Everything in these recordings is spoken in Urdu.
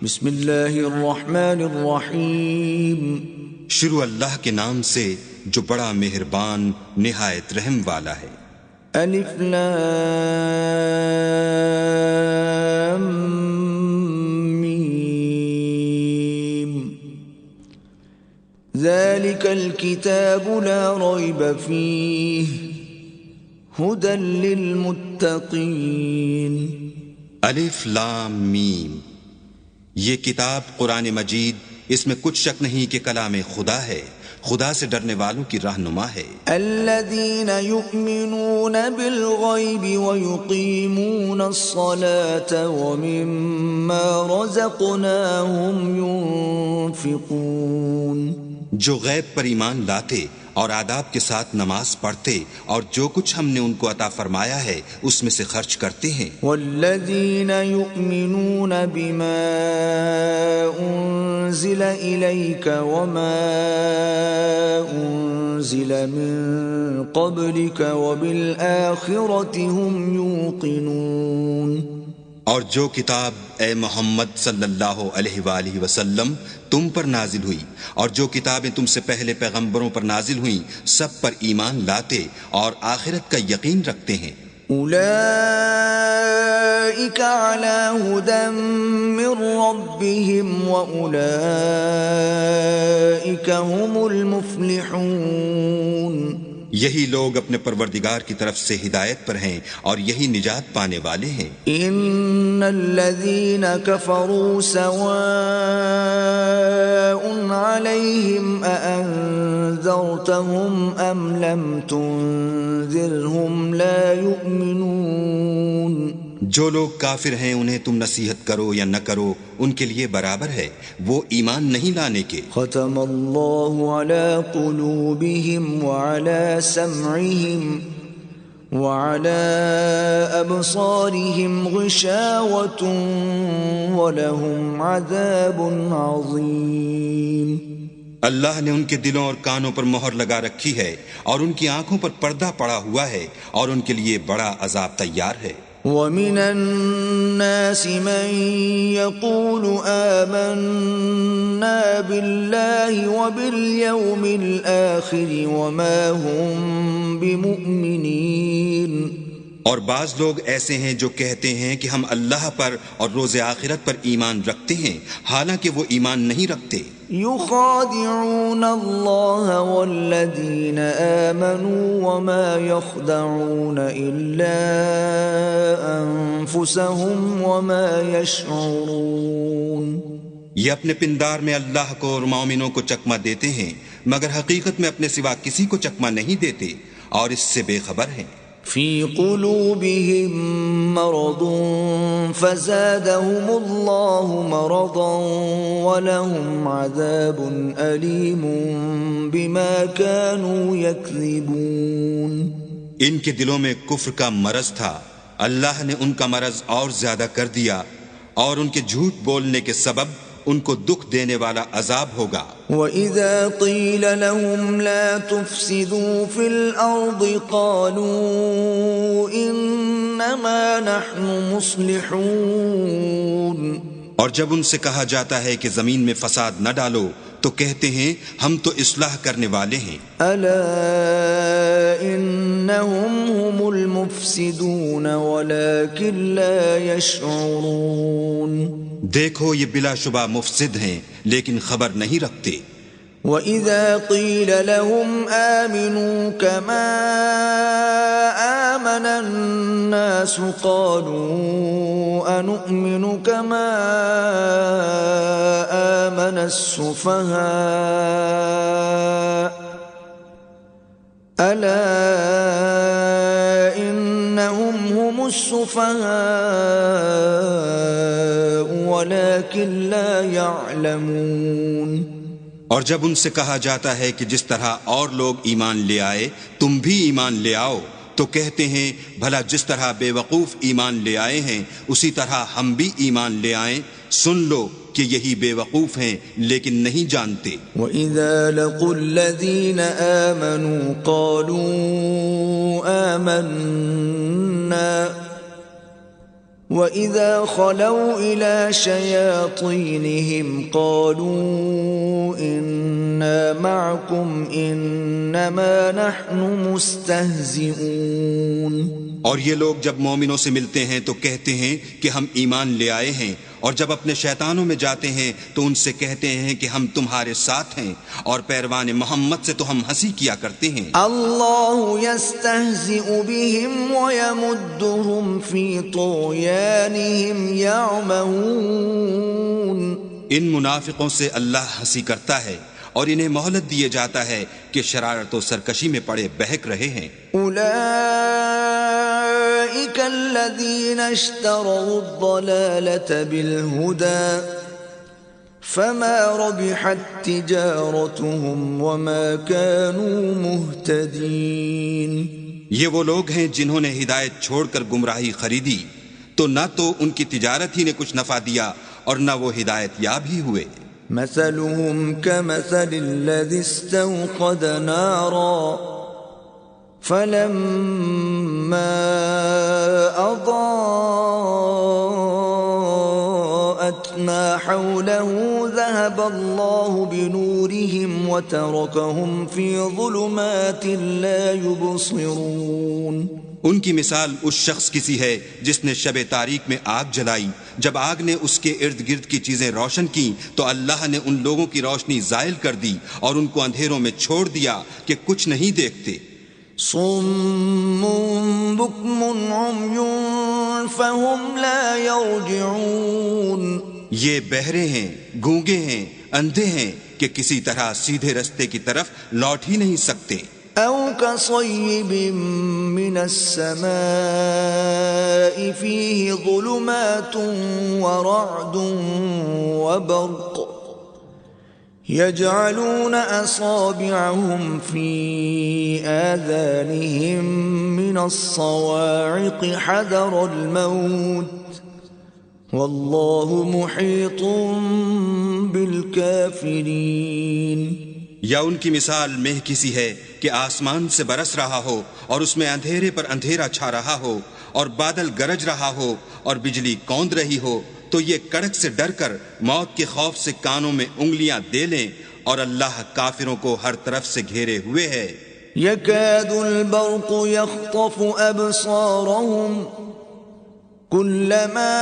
بسم اللہ الرحمن الرحیم۔ شروع اللہ کے نام سے جو بڑا مہربان نہایت رحم والا ہے۔ الف لام میم ذالک الکتاب لا ریب فیہ ھدی للمتقین۔ الف لام میم، یہ کتاب قرآن مجید، اس میں کچھ شک نہیں کہ کلام خدا ہے، خدا سے ڈرنے والوں کی رہنما ہے۔ الذین یؤمنون بالغیب ویقیمون الصلاة ومما رزقناہم ینفقون، جو غیب پر ایمان لاتے اور آداب کے ساتھ نماز پڑھتے اور جو کچھ ہم نے ان کو عطا فرمایا ہے اس میں سے خرچ کرتے ہیں۔ والذین یؤمنون بما انزل الیک وما انزل من قبلک وبالآخرۃ هم یوقنون، اور جو کتاب اے محمد صلی اللہ علیہ وآلہ وسلم تم پر نازل ہوئی اور جو کتابیں تم سے پہلے پیغمبروں پر نازل ہوئیں سب پر ایمان لاتے اور آخرت کا یقین رکھتے ہیں۔ اولئک علی ھدی من ربہم واولئک هم المفلحون، یہی لوگ اپنے پروردگار کی طرف سے ہدایت پر ہیں اور یہی نجات پانے والے ہیں۔ ان الذین کفروا سواء علیہم اانذرتہم ام لم تنذرہم لا یؤمنون، جو لوگ کافر ہیں انہیں تم نصیحت کرو یا نہ کرو ان کے لیے برابر ہے، وہ ایمان نہیں لانے کے۔ ختم اللہ علی قلوبہم وعلی سمعہم وعلی ابصارہم غشاوۃ ولہم عذاب عظیم، اللہ نے ان کے دلوں اور کانوں پر مہر لگا رکھی ہے اور ان کی آنکھوں پر پردہ پڑا ہوا ہے اور ان کے لیے بڑا عذاب تیار ہے۔ وَمِنَ النَّاسِ مَن يَقُولُ آمَنَّا بِاللَّهِ وَبِالْيَوْمِ الْآخِرِ وَمَا هُمْ بِمُؤْمِنِينَ، اور بعض لوگ ایسے ہیں جو کہتے ہیں کہ ہم اللہ پر اور روز آخرت پر ایمان رکھتے ہیں حالانکہ وہ ایمان نہیں رکھتے۔ يخادعون الله والذين آمنوا وما يخدعون إلا أنفسهم وما يشعرون، یہ اپنے پندار میں اللہ کو اور مومنوں کو چکمہ دیتے ہیں مگر حقیقت میں اپنے سوا کسی کو چکمہ نہیں دیتے اور اس سے بے خبر ہیں۔ في قلوبهم مرض فزادهم الله مرضا ولهم عذاب أليم بما كانوا يكذبون، ان کے دلوں میں کفر کا مرض تھا، اللہ نے ان کا مرض اور زیادہ کر دیا اور ان کے جھوٹ بولنے کے سبب ان کو دکھ دینے والا عذاب ہوگا۔ وَإِذَا قِيلَ لَهُمْ لَا تُفْسِدُوا فِي الْأَرْضِ قَالُوا إِنَّمَا نَحْنُ مُصْلِحُونَ، اور جب ان سے کہا جاتا ہے کہ زمین میں فساد نہ ڈالو تو کہتے ہیں ہم تو اصلاح کرنے والے ہیں۔ أَلَا إِنَّهُمْ هُمُ الْمُفْسِدُونَ وَلَكِنْ لَا يَشْعُرُونَ، دیکھو یہ بلا شبہ مفسد ہیں لیکن خبر نہیں رکھتے۔ وَإِذَا قِيلَ لَهُمْ آمِنُوا كَمَا آمَنَ النَّاسُ قَالُوا أَنُؤْمِنُ كَمَا آمَنَ السُّفَهَاءُ أَلَا إِنَّهُمْ هُمُ السُّفَهَاءُ وَلَكِنْ لَا يَعْلَمُونَ، اور جب ان سے کہا جاتا ہے کہ جس طرح اور لوگ ایمان لے آئے تم بھی ایمان لے آؤ تو کہتے ہیں بھلا جس طرح بے وقوف ایمان لے آئے ہیں اسی طرح ہم بھی ایمان لے آئیں، سن لو کہ یہی بے وقوف ہیں لیکن نہیں جانتے۔ وَإِذَا لَقُوا الَّذِينَ آمَنُوا قَالُوا آمَنَّا وَإِذَا خَلَوْا إِلَى شَيَاطِينِهِمْ قَالُوا إِنَّا مَعَكُمْ إِنَّمَا نَحْنُ مُسْتَهْزِئُونَ۔ اور یہ لوگ جب مومنوں سے ملتے ہیں تو کہتے ہیں کہ ہم ایمان لے آئے ہیں، اور جب اپنے شیطانوں میں جاتے ہیں تو ان سے کہتے ہیں کہ ہم تمہارے ساتھ ہیں، اور پیروان محمد سے تو ہم ہنسی کیا کرتے ہیں۔ اللہ یستہزئ بہم ویمدہم فی طغیانہم یعمہون۔ ان منافقوں سے اللہ ہنسی کرتا ہے اور انہیں مہلت دیے جاتا ہے کہ شرارت و سرکشی میں پڑے بہک رہے ہیں۔ اولئک الذین اشتروا الضلالة بالہدى فما ربحت تجارتهم وما كانوا مہتدین۔ یہ وہ لوگ ہیں جنہوں نے ہدایت چھوڑ کر گمراہی خریدی، تو نہ تو ان کی تجارت ہی نے کچھ نفع دیا اور نہ وہ ہدایت یاب ہی ہوئے۔ مثلهم كمثل الذي استوقد نارا فلما أضاءت ما حوله ذهب الله بنورهم وتركهم في ظلمات لا يبصرون۔ ان کی مثال اس شخص کی سی ہے جس نے شب تاریک میں آگ جلائی، جب آگ نے اس کے ارد گرد کی چیزیں روشن کی تو اللہ نے ان لوگوں کی روشنی زائل کر دی اور ان کو اندھیروں میں چھوڑ دیا کہ کچھ نہیں دیکھتے۔ صم بکم عمی فهم لا يرجعون۔ یہ بہرے ہیں، گونگے ہیں، اندھے ہیں کہ کسی طرح سیدھے رستے کی طرف لوٹ ہی نہیں سکتے۔ او كصيب من السماء فيه ظلمات ورعد وبرق يجعلون أصابعهم في آذانهم من الصواعق حذر الموت والله محيط بالكافرين۔ یا ان کی مثال مہ کسی ہے کہ آسمان سے برس رہا ہو اور اس میں اندھیرے پر اندھیرا چھا رہا ہو اور بادل گرج رہا ہو اور بجلی کوند رہی ہو، تو یہ کڑک سے ڈر کر موت کے خوف سے کانوں میں انگلیاں دے لیں، اور اللہ کافروں کو ہر طرف سے گھیرے ہوئے ہے۔ يكاد البرق يخطف أبصارهم كلما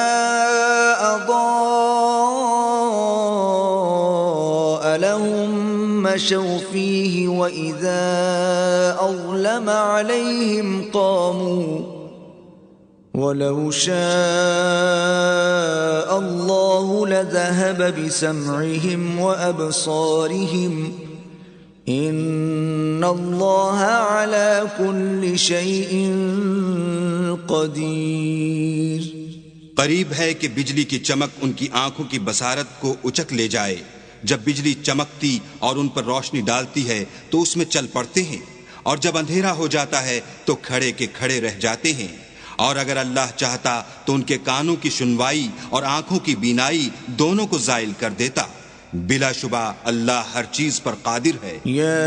أضاء لهم مشوا فيه وإذا أظلم عليهم قاموا ولو شاء الله لذهب بسمعهم وأبصارهم إن الله على كل شيء قدير۔ قریب ہے کہ بجلی کی چمک ان کی آنکھوں کی بصارت کو اچک لے جائے، جب بجلی چمکتی اور ان پر روشنی ڈالتی ہے تو اس میں چل پڑتے ہیں، اور جب اندھیرا ہو جاتا ہے تو کھڑے کے کھڑے رہ جاتے ہیں، اور اگر اللہ چاہتا تو ان کے کانوں کی سنوائی اور آنکھوں کی بینائی دونوں کو زائل کر دیتا۔ بلا شبہ اللہ ہر چیز پر قادر ہے۔ یا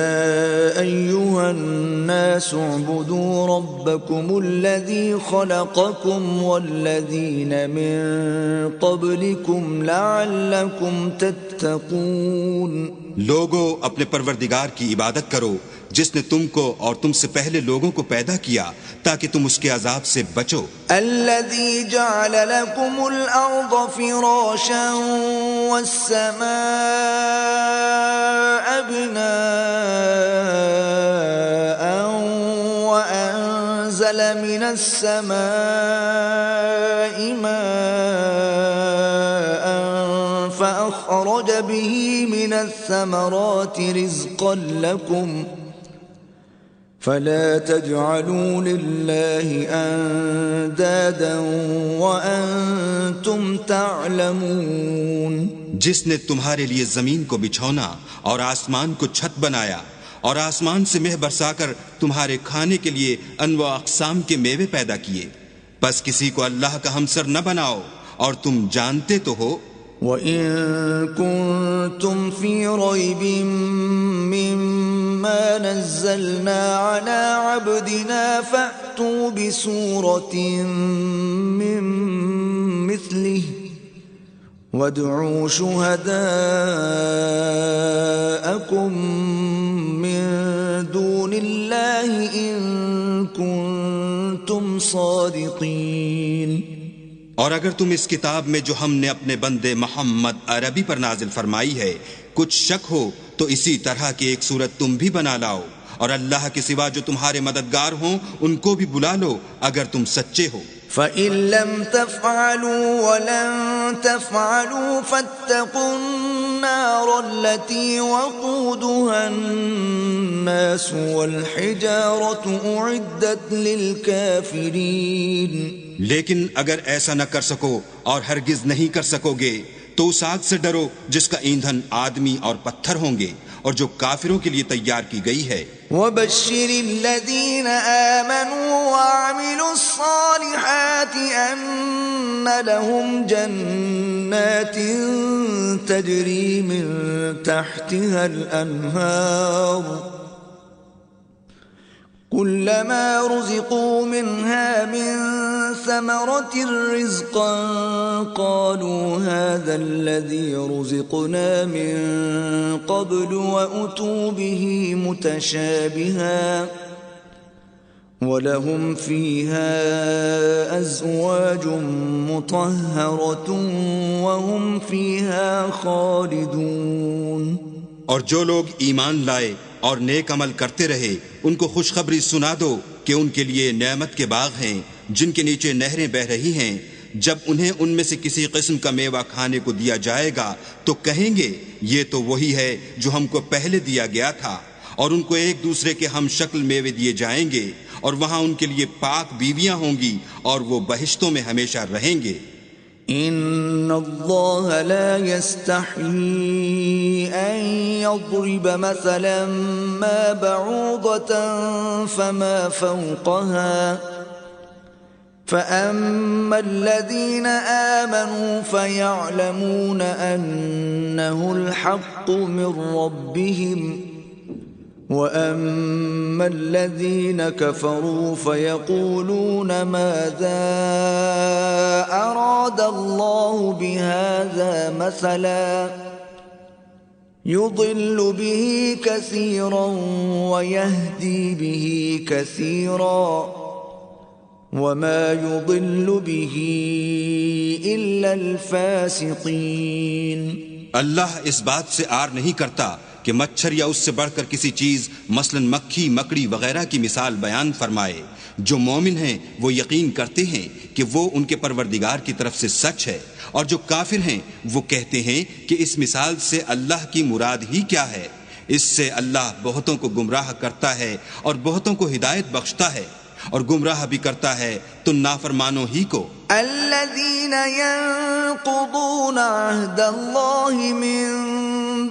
ایھا الناس اعبدوا ربکم الذی خلقکم والذین من قبلکم لعلکم تتقون۔ لوگو اپنے پروردگار کی عبادت کرو جس نے تم کو اور تم سے پہلے لوگوں کو پیدا کیا تاکہ تم اس کے عذاب سے بچو۔ الذي جعل لكم الأرض فراشا والسماء بناء وأنزل من السماء ماء فأخرج به من الثمرات رزقا لكم فلا تجعلوا لله اندادا وانتم تعلمون۔ جس نے تمہارے لیے زمین کو بچھونا اور آسمان کو چھت بنایا اور آسمان سے مہ برسا کر تمہارے کھانے کے لیے انواع اقسام کے میوے پیدا کیے، پس کسی کو اللہ کا ہمسر نہ بناؤ اور تم جانتے تو ہو۔ وَإِن كُنتُمْ فِي رَيْبٍ مِّمَّا نَزَّلْنَا عَلَىٰ عَبْدِنَا فَأْتُوا بِسُورَةٍ مِّن مثله وادعوا شهداءكم من دون الله إن كنتم صادقين. اور اگر تم اس کتاب میں جو ہم نے اپنے بندے محمد عربی پر نازل فرمائی ہے کچھ شک ہو تو اسی طرح کی ایک صورت تم بھی بنا لاؤ، اور اللہ کے سوا جو تمہارے مددگار ہوں ان کو بھی بلا لو اگر تم سچے ہو. فَإِن لَّمْ تَفْعَلُوا وَلَن تَفْعَلُوا فَاتَّقُوا النَّارَ الَّتِي وَقُودُهَا النَّاسُ وَالْحِجَارَةُ أُعِدَّتْ لِلْكَافِرِينَ. لیکن اگر ایسا نہ کر سکو اور ہرگز نہیں کر سکو گے تو اس آگ سے ڈرو جس کا ایندھن آدمی اور پتھر ہوں گے اور جو کافروں کے لیے تیار کی گئی ہے. وَبَشِّرِ الَّذِينَ آمَنُوا وَعَمِلُوا الصَّالِحَاتِ أَنَّ لَهُمْ جَنَّاتٍ تَجْرِي مِن تَحْتِهَا الْأَنْهَارُ كُلَّمَا رُزِقُوا مِنْهَا مِن ثَمَرَةٍ رِزْقًا قَالُوا هَذَا الَّذِي رُزِقْنَا مِن قَبْلُ وَأُتُوا بِهِ مُتَشَابِهًا وَلَهُمْ فِيهَا أَزْوَاجٌ مُطَهَّرَةٌ وَهُمْ فِيهَا خَالِدُونَ. اور جو لوگ ایمان لائے اور نیک عمل کرتے رہے ان کو خوشخبری سنا دو کہ ان کے لیے نعمت کے باغ ہیں جن کے نیچے نہریں بہہ رہی ہیں. جب انہیں ان میں سے کسی قسم کا میوہ کھانے کو دیا جائے گا تو کہیں گے یہ تو وہی ہے جو ہم کو پہلے دیا گیا تھا، اور ان کو ایک دوسرے کے ہم شکل میوے دیے جائیں گے اور وہاں ان کے لیے پاک بیویاں ہوں گی اور وہ بہشتوں میں ہمیشہ رہیں گے. ان اللہ لا يستحيي ان يضرب مثلا ما بعوضة فما فوقها فأما الذين آمنوا فيعلمون أنه الحق من ربهم وَأَمَّا الَّذِينَ كَفَرُوا فَيَقُولُونَ مَاذَا أَرَادَ اللَّهُ بِهَذَا مَثَلًا يُضِلُّ بِهِ كَثِيرًا وَيَهْدِي بِهِ كَثِيرًا وَمَا يُضِلُّ بِهِ إِلَّا الْفَاسِقِينَ. اللہ اس بات سے عار نہیں کرتا کہ مچھر یا اس سے بڑھ کر کسی چیز مثلا مکھی مکڑی وغیرہ کی مثال بیان فرمائے. جو مومن ہیں وہ یقین کرتے ہیں کہ وہ ان کے پروردگار کی طرف سے سچ ہے، اور جو کافر ہیں وہ کہتے ہیں کہ اس مثال سے اللہ کی مراد ہی کیا ہے. اس سے اللہ بہتوں کو گمراہ کرتا ہے اور بہتوں کو ہدایت بخشتا ہے، اور گمراہ بھی کرتا ہے تو نافرمانوں ہی کو. الذين ينقضون عهد الله من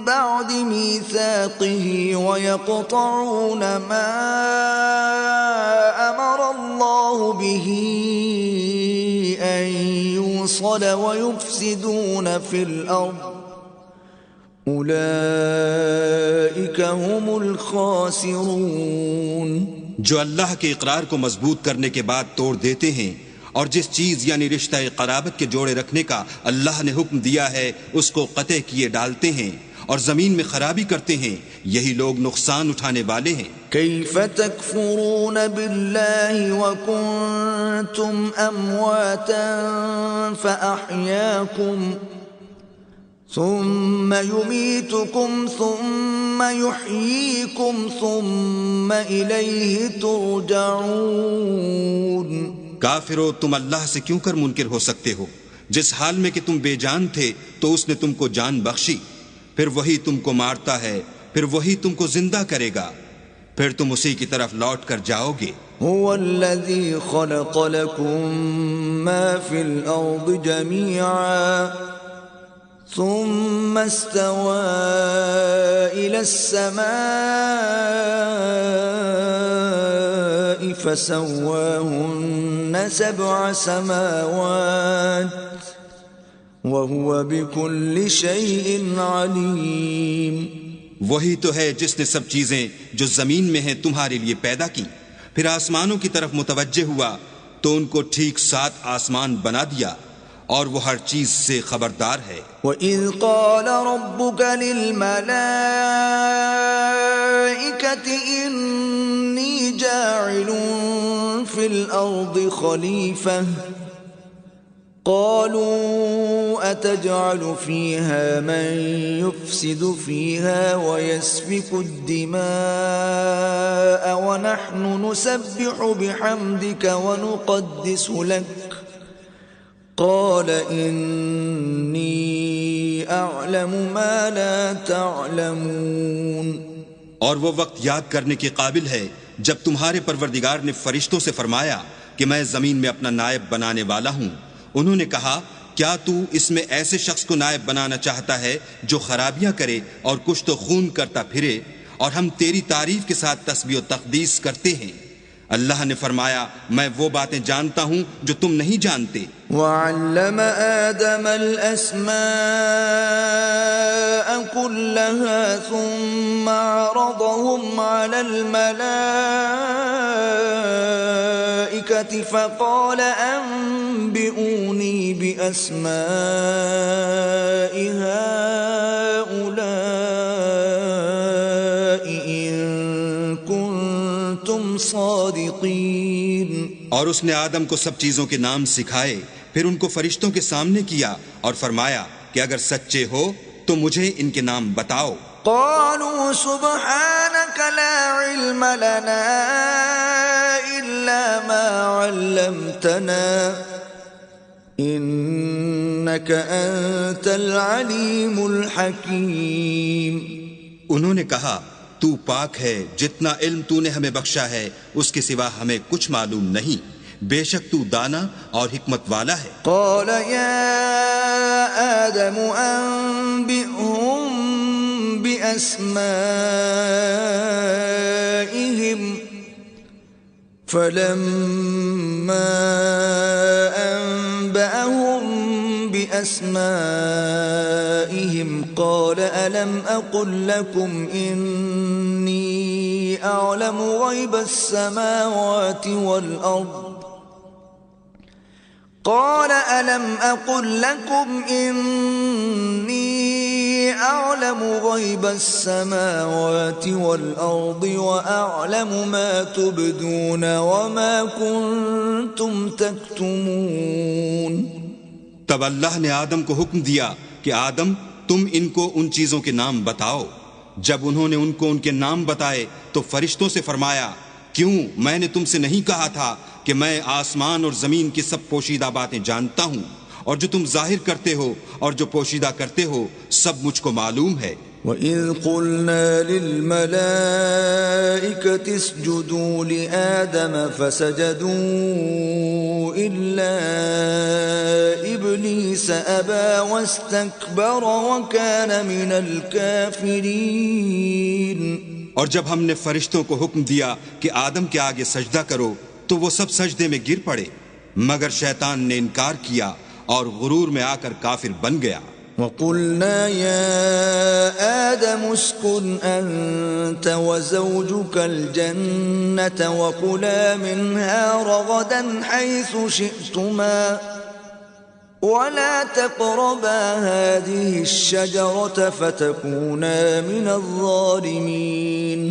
بعد ميثاقه ويقطعون ما أمر الله به أن يوصل ويفسدون في الأرض أولئك هم الخاسرون. جو اللہ کے اقرار کو مضبوط کرنے کے بعد توڑ دیتے ہیں اور جس چیز یعنی رشتہ قرابت کے جوڑے رکھنے کا اللہ نے حکم دیا ہے اس کو قطع کیے ڈالتے ہیں اور زمین میں خرابی کرتے ہیں، یہی لوگ نقصان اٹھانے والے ہیں. کیف تکفرون باللہ وکنتم امواتا فاحیاکم ثم یمیتکم ثم یحییکم ثم الیہ ترجعون. کافرو، تم اللہ سے کیوں کر منکر ہو سکتے ہو؟ جس حال میں کہ تم بے جان تھے تو اس نے تم کو جان بخشی، پھر وہی تم کو مارتا ہے، پھر وہی تم کو زندہ کرے گا، پھر تم اسی کی طرف لوٹ کر جاؤ گے. هو الذی خلق لکم ما فی الارض جميعا ثم استوى الى السماء فسواهن 7 سماوات وهو بكل شيء عليم. وہی تو ہے جس نے سب چیزیں جو زمین میں ہیں تمہارے لیے پیدا کی، پھر آسمانوں کی طرف متوجہ ہوا تو ان کو ٹھیک 7 آسمان بنا دیا، اور وہ ہر چیز سے خبردار ہے۔ وَإِذْ قَالَ رَبُّكَ لِلْمَلَائِكَةِ إِنِّي جَاعِلٌ فِي الْأَرْضِ خَلِيفَةً قَالُوا أَتَجْعَلُ فِيهَا مَن يُفْسِدُ فِيهَا وَيَسْفِكُ الدِّمَاءَ وَنَحْنُ نُسَبِّحُ بِحَمْدِكَ وَنُقَدِّسُ لَكَ قال انی اعلم ما لا تعلمون۔ اور وہ وقت یاد کرنے کے قابل ہے جب تمہارے پروردگار نے فرشتوں سے فرمایا کہ میں زمین میں اپنا نائب بنانے والا ہوں۔ انہوں نے کہا کیا تو اس میں ایسے شخص کو نائب بنانا چاہتا ہے جو خرابیاں کرے اور کچھ تو خون کرتا پھرے، اور ہم تیری تعریف کے ساتھ تسبیح و تقدیس کرتے ہیں۔ اللہ نے فرمایا میں وہ باتیں جانتا ہوں جو تم نہیں جانتے۔ وَعَلَّمَ آدَمَ الْأَسْمَاءَ كُلَّهَا ثُمَّ عَرَضَهُمْ عَلَى الْمَلَائِكَةِ فَقَالَ أَنبِئُونِي بِأَسْمَاءِ هَؤُلَاءِ إِن كُنتُمْ صَادِقِينَ۔ اور اس نے آدم کو سب چیزوں کے نام سکھائے، پھر ان کو فرشتوں کے سامنے کیا اور فرمایا کہ اگر سچے ہو تو مجھے ان کے نام بتاؤ۔ قالوا سبحانك لا علم لنا إلا ما علمتنا إنك أنت العليم الحكيم۔ انہوں نے کہا تو پاک ہے، جتنا علم تو نے ہمیں بخشا ہے اس کے سوا ہمیں کچھ معلوم نہیں، بے شک تو دانا اور حکمت والا ہے۔ قال يا آدم أنبئهم بأسمائهم فلما أنبأهم بأسمائهم قال ألم أقل لكم إني أعلم غيب السماوات والأرض قال ألم أقل لكم إني أعلم غيب السماوات والأرض وأعلم ما تبدون وما كنتم تكتمون۔ تب اللہ نے آدم کو حکم دیا کہ آدم تم ان کو ان چیزوں کے نام بتاؤ۔ جب انہوں نے ان کو ان کے نام بتائے تو فرشتوں سے فرمایا کیوں میں نے تم سے نہیں کہا تھا کہ میں آسمان اور زمین کی سب پوشیدہ باتیں جانتا ہوں، اور جو تم ظاہر کرتے ہو اور جو پوشیدہ کرتے ہو سب مجھ کو معلوم ہے۔ وَإِذْ قُلْنَا لِلْمَلَائِكَةِ اسْجُدُوا لِآدَمَ فَسَجَدُوا إِلَّا إِبْلِيسَ أَبَى وَاسْتَكْبَرَ وَكَانَ مِنَ الْكَافِرِينَ۔ اور جب ہم نے فرشتوں کو حکم دیا کہ آدم کے آگے سجدہ کرو تو وہ سب سجدے میں گر پڑے، مگر شیطان نے انکار کیا اور غرور میں آ کر کافر بن گیا۔ وَقُلْنَا يَا آدَمُ اسْكُنْ أَنْتَ وَزَوْجُكَ الْجَنَّةَ وَكُلَا مِنْهَا رَغَدًا حَيْثُ شِئْتُمَا وَلَا تَقْرَبَا هَذِهِ الشَّجَرَةَ فَتَكُونَا مِنَ الظَّالِمِينَ۔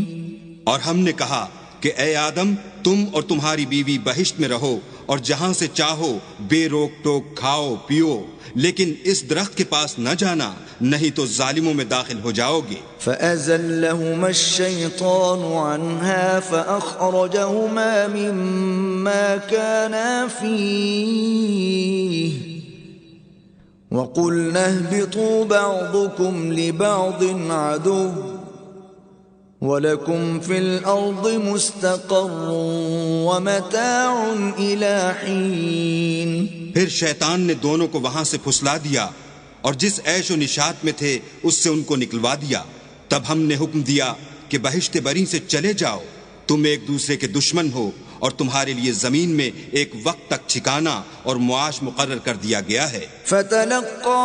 اور ہم نے کہا کہ اے آدم تم اور تمہاری بیوی بہشت میں رہو اور جہاں سے چاہو بے روک ٹوک کھاؤ پیو، لیکن اس درخت کے پاس نہ جانا نہیں تو ظالموں میں داخل ہو جاؤ گے۔ فَأَزَلَّهُمَا الشَّيْطَانُ عَنْهَا فَأَخْرَجَهُمَا مِمَّا كَانَا فِيهِ وَقُلْنَا اهْبِطُوا بَعْضُكُمْ لِبَعْضٍ عَدُوٌّ وَلَكُمْ فِي الْأَرْضِ مُسْتَقَرٌّ وَمَتَاعٌ إِلَى حِينٍ۔ پھر شیطان نے دونوں کو وہاں سے پھسلا دیا اور جس عیش و نشاط میں تھے اس سے ان کو نکلوا دیا۔ تب ہم نے حکم دیا کہ بہشت بری سے چلے جاؤ، تم ایک دوسرے کے دشمن ہو اور تمہارے لیے زمین میں ایک وقت تک ٹھکانہ اور معاش مقرر کر دیا گیا ہے۔ فَتَلَقَّى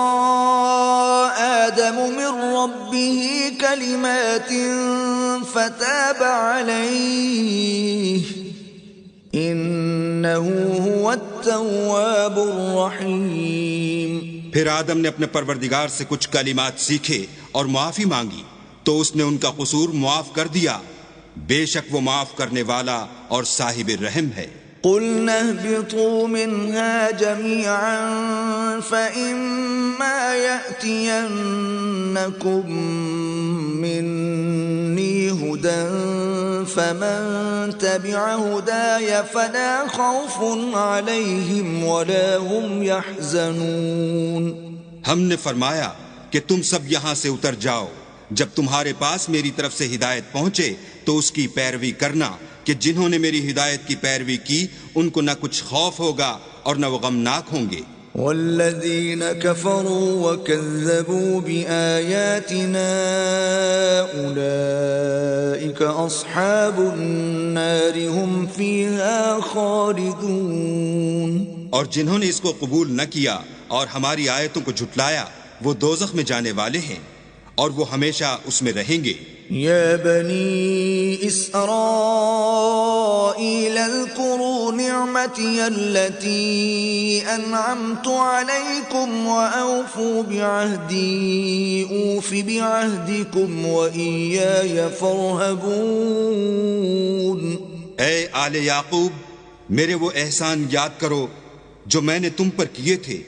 آدَمُ مِن رَّبِّهِ كَلِمَاتٍ فَتَابَ عَلَيْهِ إنه هو التواب الرحيم. پھر آدم نے اپنے پروردگار سے کچھ کلمات سیکھے اور معافی مانگی تو اس نے ان کا قصور معاف کر دیا. بے شک وہ معاف کرنے والا اور صاحب رحم ہے. قُلْنَا اهْبِطُوا مِنْهَا جَمِيعًا فَإِمَّا يَأْتِيَنَّكُمْ مِنِّي هُدًى فَمَنْ تَبِعَ هُدَايَ فَلَا خَوْفٌ عَلَيْهِمْ وَلَا هُمْ يَحْزَنُونَ. ہم نے فرمایا کہ تم سب یہاں سے اتر جاؤ. جب تمہارے پاس میری طرف سے ہدایت پہنچے تو اس کی پیروی کرنا کہ جنہوں نے میری ہدایت کی پیروی کی ان کو نہ کچھ خوف ہوگا اور نہ وہ غمناک ہوں گے. والذین کفروا وکذبوا بآیاتنا اولئک اصحاب النار هم فیہا خالدون. اور جنہوں نے اس کو قبول نہ کیا اور ہماری آیتوں کو جھٹلایا وہ دوزخ میں جانے والے ہیں اور وہ ہمیشہ اس میں رہیں گے. یا بنی اسرائیل اذکروا نعمتی التي انعمت علیکم واوفوا بعہدی اوف بعہدکم وإیای فارہبون. اے آل یعقوب میرے وہ احسان یاد کرو جو میں نے تم پر کیے تھے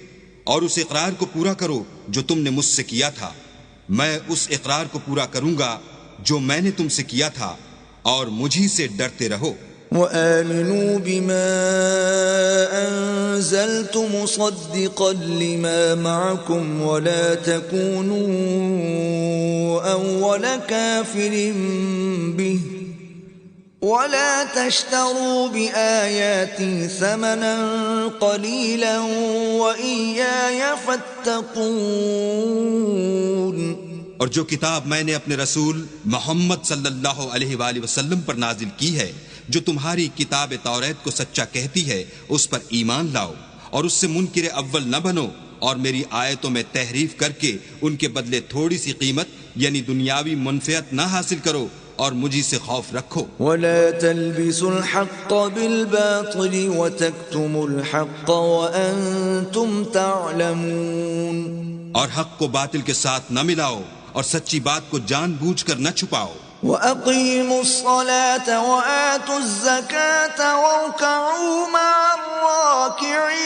اور اس اقرار کو پورا کرو جو تم نے مجھ سے کیا تھا. میں اس اقرار کو پورا کروں گا جو میں نے تم سے کیا تھا اور مجھی سے ڈرتے رہو. وآمنوا بما أنزلت مصدقا لما معكم ولا تكونوا أول كافر به ولا تشتروا بآياتي ثمنا قليلا وإياي فاتقون. اور جو کتاب میں نے اپنے رسول محمد صلی اللہ علیہ وآلہ وسلم پر نازل کی ہے جو تمہاری کتاب توریت کو سچا کہتی ہے اس پر ایمان لاؤ اور اس سے منکر اول نہ بنو اور میری آیتوں میں تحریف کر کے ان کے بدلے تھوڑی سی قیمت یعنی دنیاوی منفعت نہ حاصل کرو اور مجھی سے خوف رکھو. ولا تلبسوا الحق بالباطل وتكتموا الحق وأنتم تعلمون. اور حق کو باطل کے ساتھ نہ ملاؤ اور سچی بات کو جان بوجھ کر نہ چھپاؤ. وَأَقِيمُوا الصَّلَاةَ وَآتُوا الزَّكَاةَ وَارْكَعُوا مَعَ الرَّاكِعِينَ.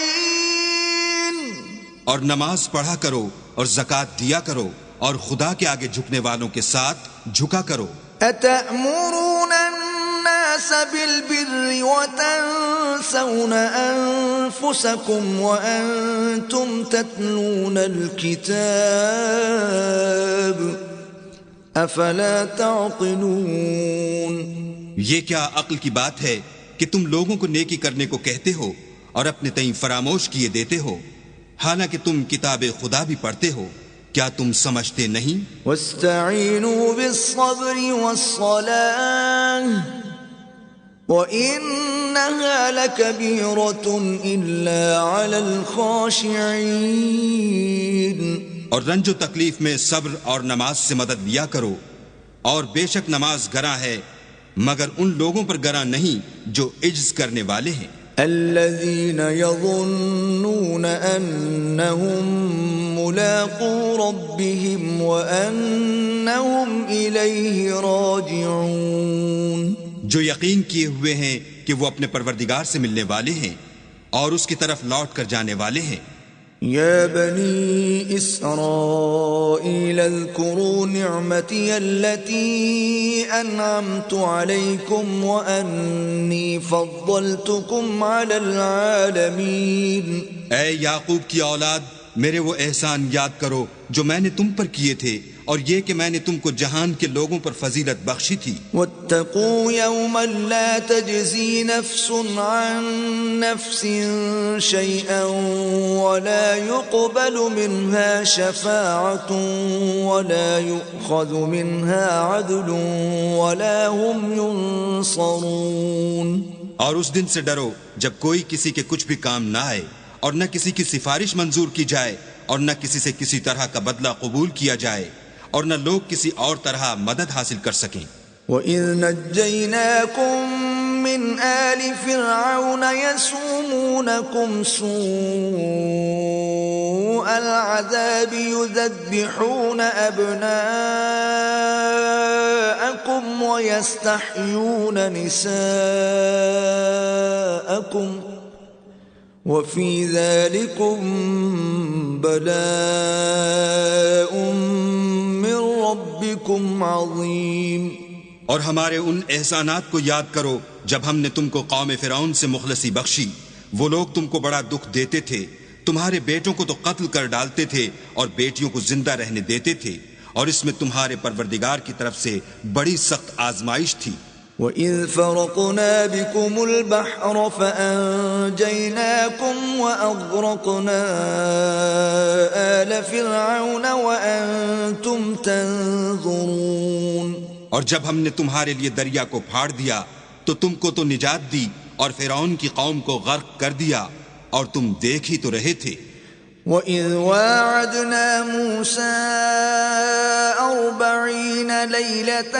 اور نماز پڑھا کرو اور زکوٰۃ دیا کرو اور خدا کے آگے جھکنے والوں کے ساتھ جھکا کرو. أَتَأْمُرُونَ النَّاسَ بِالْبِرِّ وَتَنْسَوْنَ أَنفُسَكُمْ وَأَنْتُمْ تَتْلُونَ الْكِتَابَ أَفَلَا تَعْقِلُونَ. یہ کیا عقل کی بات ہے کہ تم لوگوں کو نیکی کرنے کو کہتے ہو اور اپنے تئیں فراموش کیے دیتے ہو حالانکہ تم کتاب خدا بھی پڑھتے ہو. کیا تم سمجھتے نہیں؟ وَاسْتَعِينُوا بِالصَّبْرِ وَالصَّلَاةِ وَإِنَّهَا لَكَبِيرَةٌ إِلَّا عَلَى الْخَاشِعِينَ. اور رنج و تکلیف میں صبر اور نماز سے مدد لیا کرو اور بے شک نماز گراں ہے مگر ان لوگوں پر گراں نہیں جو عجز کرنے والے ہیں. الذين يظنون أنهم ملاقو ربهم وأنهم إليه راجعون. جو یقین کیے ہوئے ہیں کہ وہ اپنے پروردگار سے ملنے والے ہیں اور اس کی طرف لوٹ کر جانے والے ہیں. يا بني إسرائيل اذكروا نعمتي التي أنعمت عليكم وأني فضلتكم على العالمين. اے یعقوب کی اولاد میرے وہ احسان یاد کرو جو میں نے تم پر کیے تھے اور یہ کہ میں نے تم کو جہان کے لوگوں پر فضیلت بخشی تھی. واتقوا يوما لا تجزي نفس عن نفس شيئا ولا يقبل منها شفاعة ولا يؤخذ منها عدل ولا هم ينصرون. اور اس دن سے ڈرو جب کوئی کسی کے کچھ بھی کام نہ آئے اور نہ کسی کی سفارش منظور کی جائے اور نہ کسی سے کسی طرح کا بدلہ قبول کیا جائے اور نہ لوگ کسی اور طرح مدد حاصل کر سکیں. وَإِذْ نَجَّيْنَاكُمْ من آل فرعون يسومونكم سوء العذاب يذبحون أبناءكم ويستحيون نساءكم وفي ذلكم بلاء من ربكم عظيم۔ اور ہمارے ان احسانات کو یاد کرو جب ہم نے تم کو قوم فرعون سے مخلصی بخشی۔ وہ لوگ تم کو بڑا دکھ دیتے تھے، تمہارے بیٹوں کو تو قتل کر ڈالتے تھے اور بیٹیوں کو زندہ رہنے دیتے تھے، اور اس میں تمہارے پروردگار کی طرف سے بڑی سخت آزمائش تھی۔ وَإِذْ فَرَقْنَا بِكُمُ الْبَحْرَ فَأَنْجَيْنَاكُمْ وَأَغْرَقْنَا آلَ فِرْعَوْنَ وَأَنْتُمْ تَنْظُرُونَ۔ اور جب ہم نے تمہارے لیے دریا کو پھاڑ دیا تو تم کو تو نجات دی، اور فرعون کی قوم کو غرق کر دیا، اور تم دیکھ ہی تو رہے تھے۔ وَإِذْ وَاعَدْنَا مُوسَىٰ 40 لَيْلَةً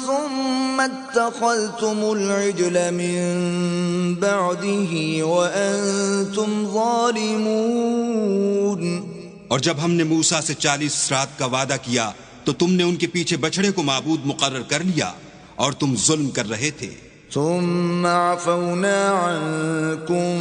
ثُمَّ اتَّخَذْتُمُ الْعِجْلَ مِن بَعْدِهِ وَأَنْتُمْ ظَالِمُونَ۔ اور جب ہم نے موسیٰ سے 40 رات کا وعدہ کیا تو تم نے ان کے پیچھے بچڑے کو معبود مقرر کر لیا، اور تم ظلم کر رہے تھے۔ ثم عفونا عنكم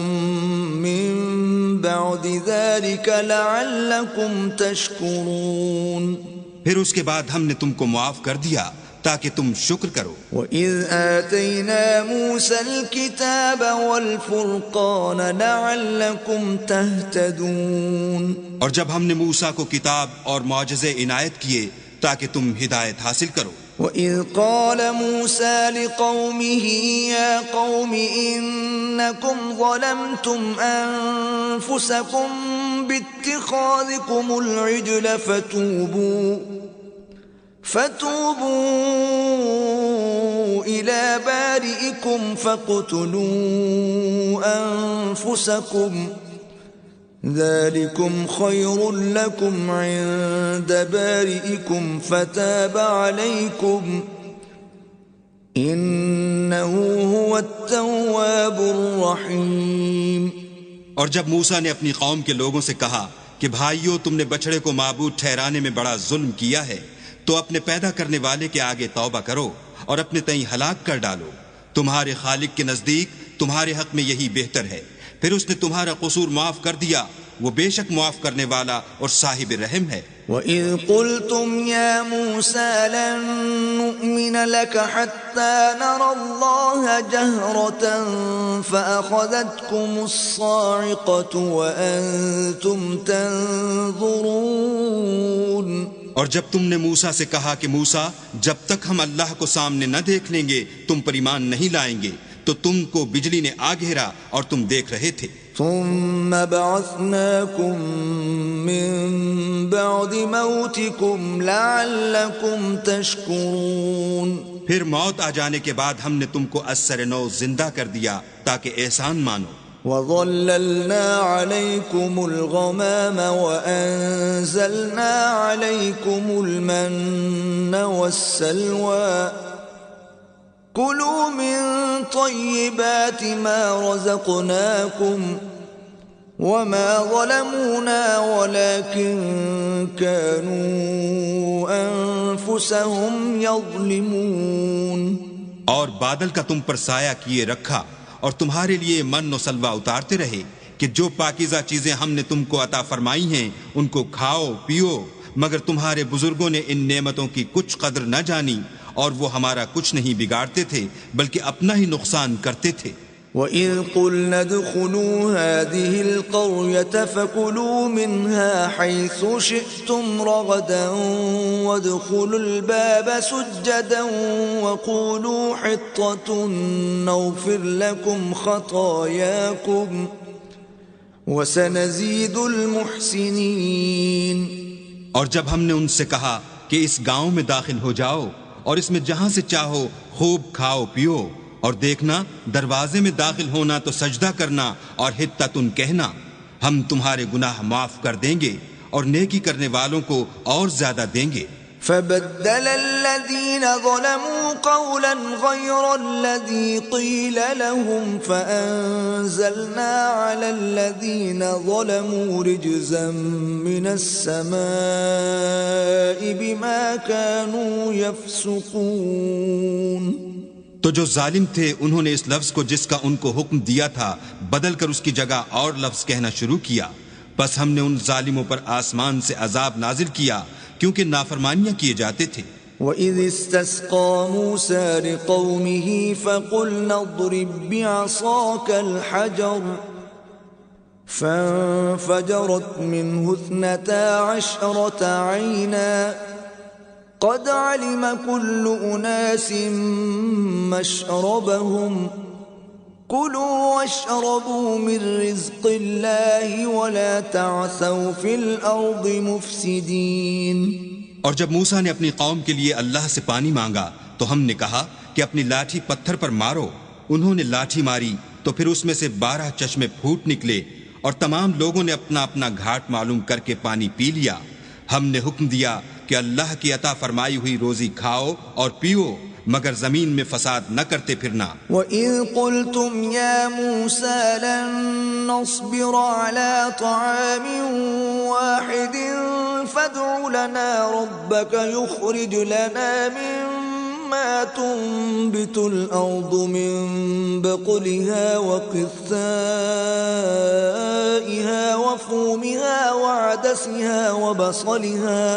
من بعد ذلك لعلكم تشكرون۔ پھر اس کے بعد ہم نے تم کو معاف کر دیا تاکہ تم شکر کرو۔ وَإِذْ آتَيْنَا مُوسَى الْكِتَابَ وَالْفُرْقَانَ لَعَلَّكُمْ تَهْتَدُونَ۔ اور جب ہم نے موسیٰ کو کتاب اور معجزے عنایت کیے تاکہ تم ہدایت حاصل کرو۔ وَإِذْ قَالَ مُوسَى لِقَوْمِهِ يَا قَوْمِ إِنَّكُمْ ظَلَمْتُمْ أَنفُسَكُمْ بِاتِّخَاذِكُمُ الْعِجْلَ فَتُوبُوا إِلَى بَارِئِكُمْ فَاقْتُلُوا أَنفُسَكُمْ ذَلِكُمْ خَيْرٌ لَكُمْ عِندَ بَارِئِكُمْ فَتَابَ عَلَيْكُمْ إِنَّهُ هُوَ التَّوَّابُ الرَّحِيمُ۔ اور جب موسیٰ نے اپنی قوم کے لوگوں سے کہا کہ بھائیو، تم نے بچڑے کو معبود ٹھہرانے میں بڑا ظلم کیا ہے، تو اپنے پیدا کرنے والے کے آگے توبہ کرو اور اپنے تئیں ہلاک کر ڈالو، تمہارے خالق کے نزدیک تمہارے حق میں یہی بہتر ہے۔ پھر اس نے تمہارا قصور معاف کر دیا، وہ بے شک معاف کرنے والا اور صاحب رحم ہے۔ وَإِذْ قُلْتُمْ يَا مُوسَىٰ لَن نُّؤْمِنَ لَكَ حَتَّىٰ نَرَى اللَّهَ جَهْرَةً فَأَخَذَتْكُمُ الصَّاعِقَةُ وَأَنتُمْ تَنظُرُونَ۔ اور جب تم نے موسیٰ سے کہا کہ موسیٰ، جب تک ہم اللہ کو سامنے نہ دیکھ لیں گے تم پر ایمان نہیں لائیں گے، تو تم کو بجلی نے آ گھیرا اور تم دیکھ رہے تھے۔ ثم بعثناكم من بعد موتكم لعلكم تشكرون۔ پھر موت آ جانے کے بعد ہم نے تم کو از سر نو زندہ کر دیا تاکہ احسان مانو۔ وَظَلَّلْنَا عَلَيْكُمُ الْغَمَامَ وَأَنزَلْنَا عَلَيْكُمُ الْمَنَّ وَالسَّلْوَىٰ كُلُوا مِن طَيِّبَاتِ مَا رَزَقْنَاكُمْ وَمَا ظَلَمُونَا وَلَكِن كَانُوا أَنفُسَهُمْ يَظْلِمُونَ۔ اور بادل کا تم پر سایہ کیے رکھا اور تمہارے لیے من و سلوہ اتارتے رہے کہ جو پاکیزہ چیزیں ہم نے تم کو عطا فرمائی ہیں ان کو کھاؤ پیو، مگر تمہارے بزرگوں نے ان نعمتوں کی کچھ قدر نہ جانی، اور وہ ہمارا کچھ نہیں بگاڑتے تھے بلکہ اپنا ہی نقصان کرتے تھے۔ وَإِذْ قُلْنَا ادْخُلُوا هَٰذِهِ الْقَرْيَةَ فَكُلُوا مِنْهَا حَيْثُ شِئْتُمْ رَغَدًا وَادْخُلُوا الْبَابَ سُجَّدًا وَقُولُوا حِطَّةٌ نَغْفِرْ لَكُمْ خَطَايَاكُمْ وَسَنَزِيدُ الْمُحْسِنِينَ۔ اور جب ہم نے ان سے کہا کہ اس گاؤں میں داخل ہو جاؤ اور اس میں جہاں سے چاہو خوب کھاؤ پیو، اور دیکھنا دروازے میں داخل ہونا تو سجدہ کرنا اور حطتن کہنا، ہم تمہارے گناہ معاف کر دیں گے اور نیکی کرنے والوں کو اور زیادہ دیں گے۔ فبدل الذين ظلموا قولا غير الذي قيل لهم فأنزلنا على الذين ظلموا رجزا من السماء بما كانوا يفسقون. تو جو ظالم تھے انہوں نے اس لفظ کو جس کا ان کو حکم دیا تھا بدل کر اس کی جگہ اور لفظ کہنا شروع کیا، بس ہم نے ان ظالموں پر آسمان سے عذاب نازل کیا کیونکہ نافرمانیاں کیے جاتے تھے. وَإِذِ اسْتَسْقَى مُوسَى لِقَوْمِهِ فَقُلْنَا اضْرِب بِّعَصَاكَ الْحَجَرَ فَانفَجَرَتْ مِنْهُ 12 عَيْنًا قَدْ عَلِمَ كُلُّ أُنَاسٍ مَّشْرَبَهُمْ كُلُوا وَاشْرَبُوا مِن رِّزْقِ اللَّهِ وَلَا تَعْثَوْا فِي الْأَرْضِ مُفْسِدِينَ. اور جب موسیٰ نے اپنی قوم کے لیے اللہ سے پانی مانگا تو ہم نے کہا کہ اپنی لاٹھی پتھر پر مارو. انہوں نے لاٹھی ماری تو پھر اس میں سے 12 چشمے پھوٹ نکلے اور تمام لوگوں نے اپنا اپنا گھاٹ معلوم کر کے پانی پی لیا. ہم نے حکم دیا کہ اللہ کی عطا فرمائی ہوئی روزی کھاؤ اور پیو مگر زمین میں فساد نہ کرتے پھرنا. وَإِذْ قُلْتُمْ يَا مُوسَى لَن نَّصْبِرَ عَلَى طَعَامٍ وَاحِدٍ فَادْعُ لَنَا رَبَّكَ يُخْرِجْ لَنَا مِمَّا تُنبِتُ الْأَرْضُ مِن بَقْلِهَا وَقِثَّائِهَا وَفُومِهَا وَعَدَسِهَا وَبَصَلِهَا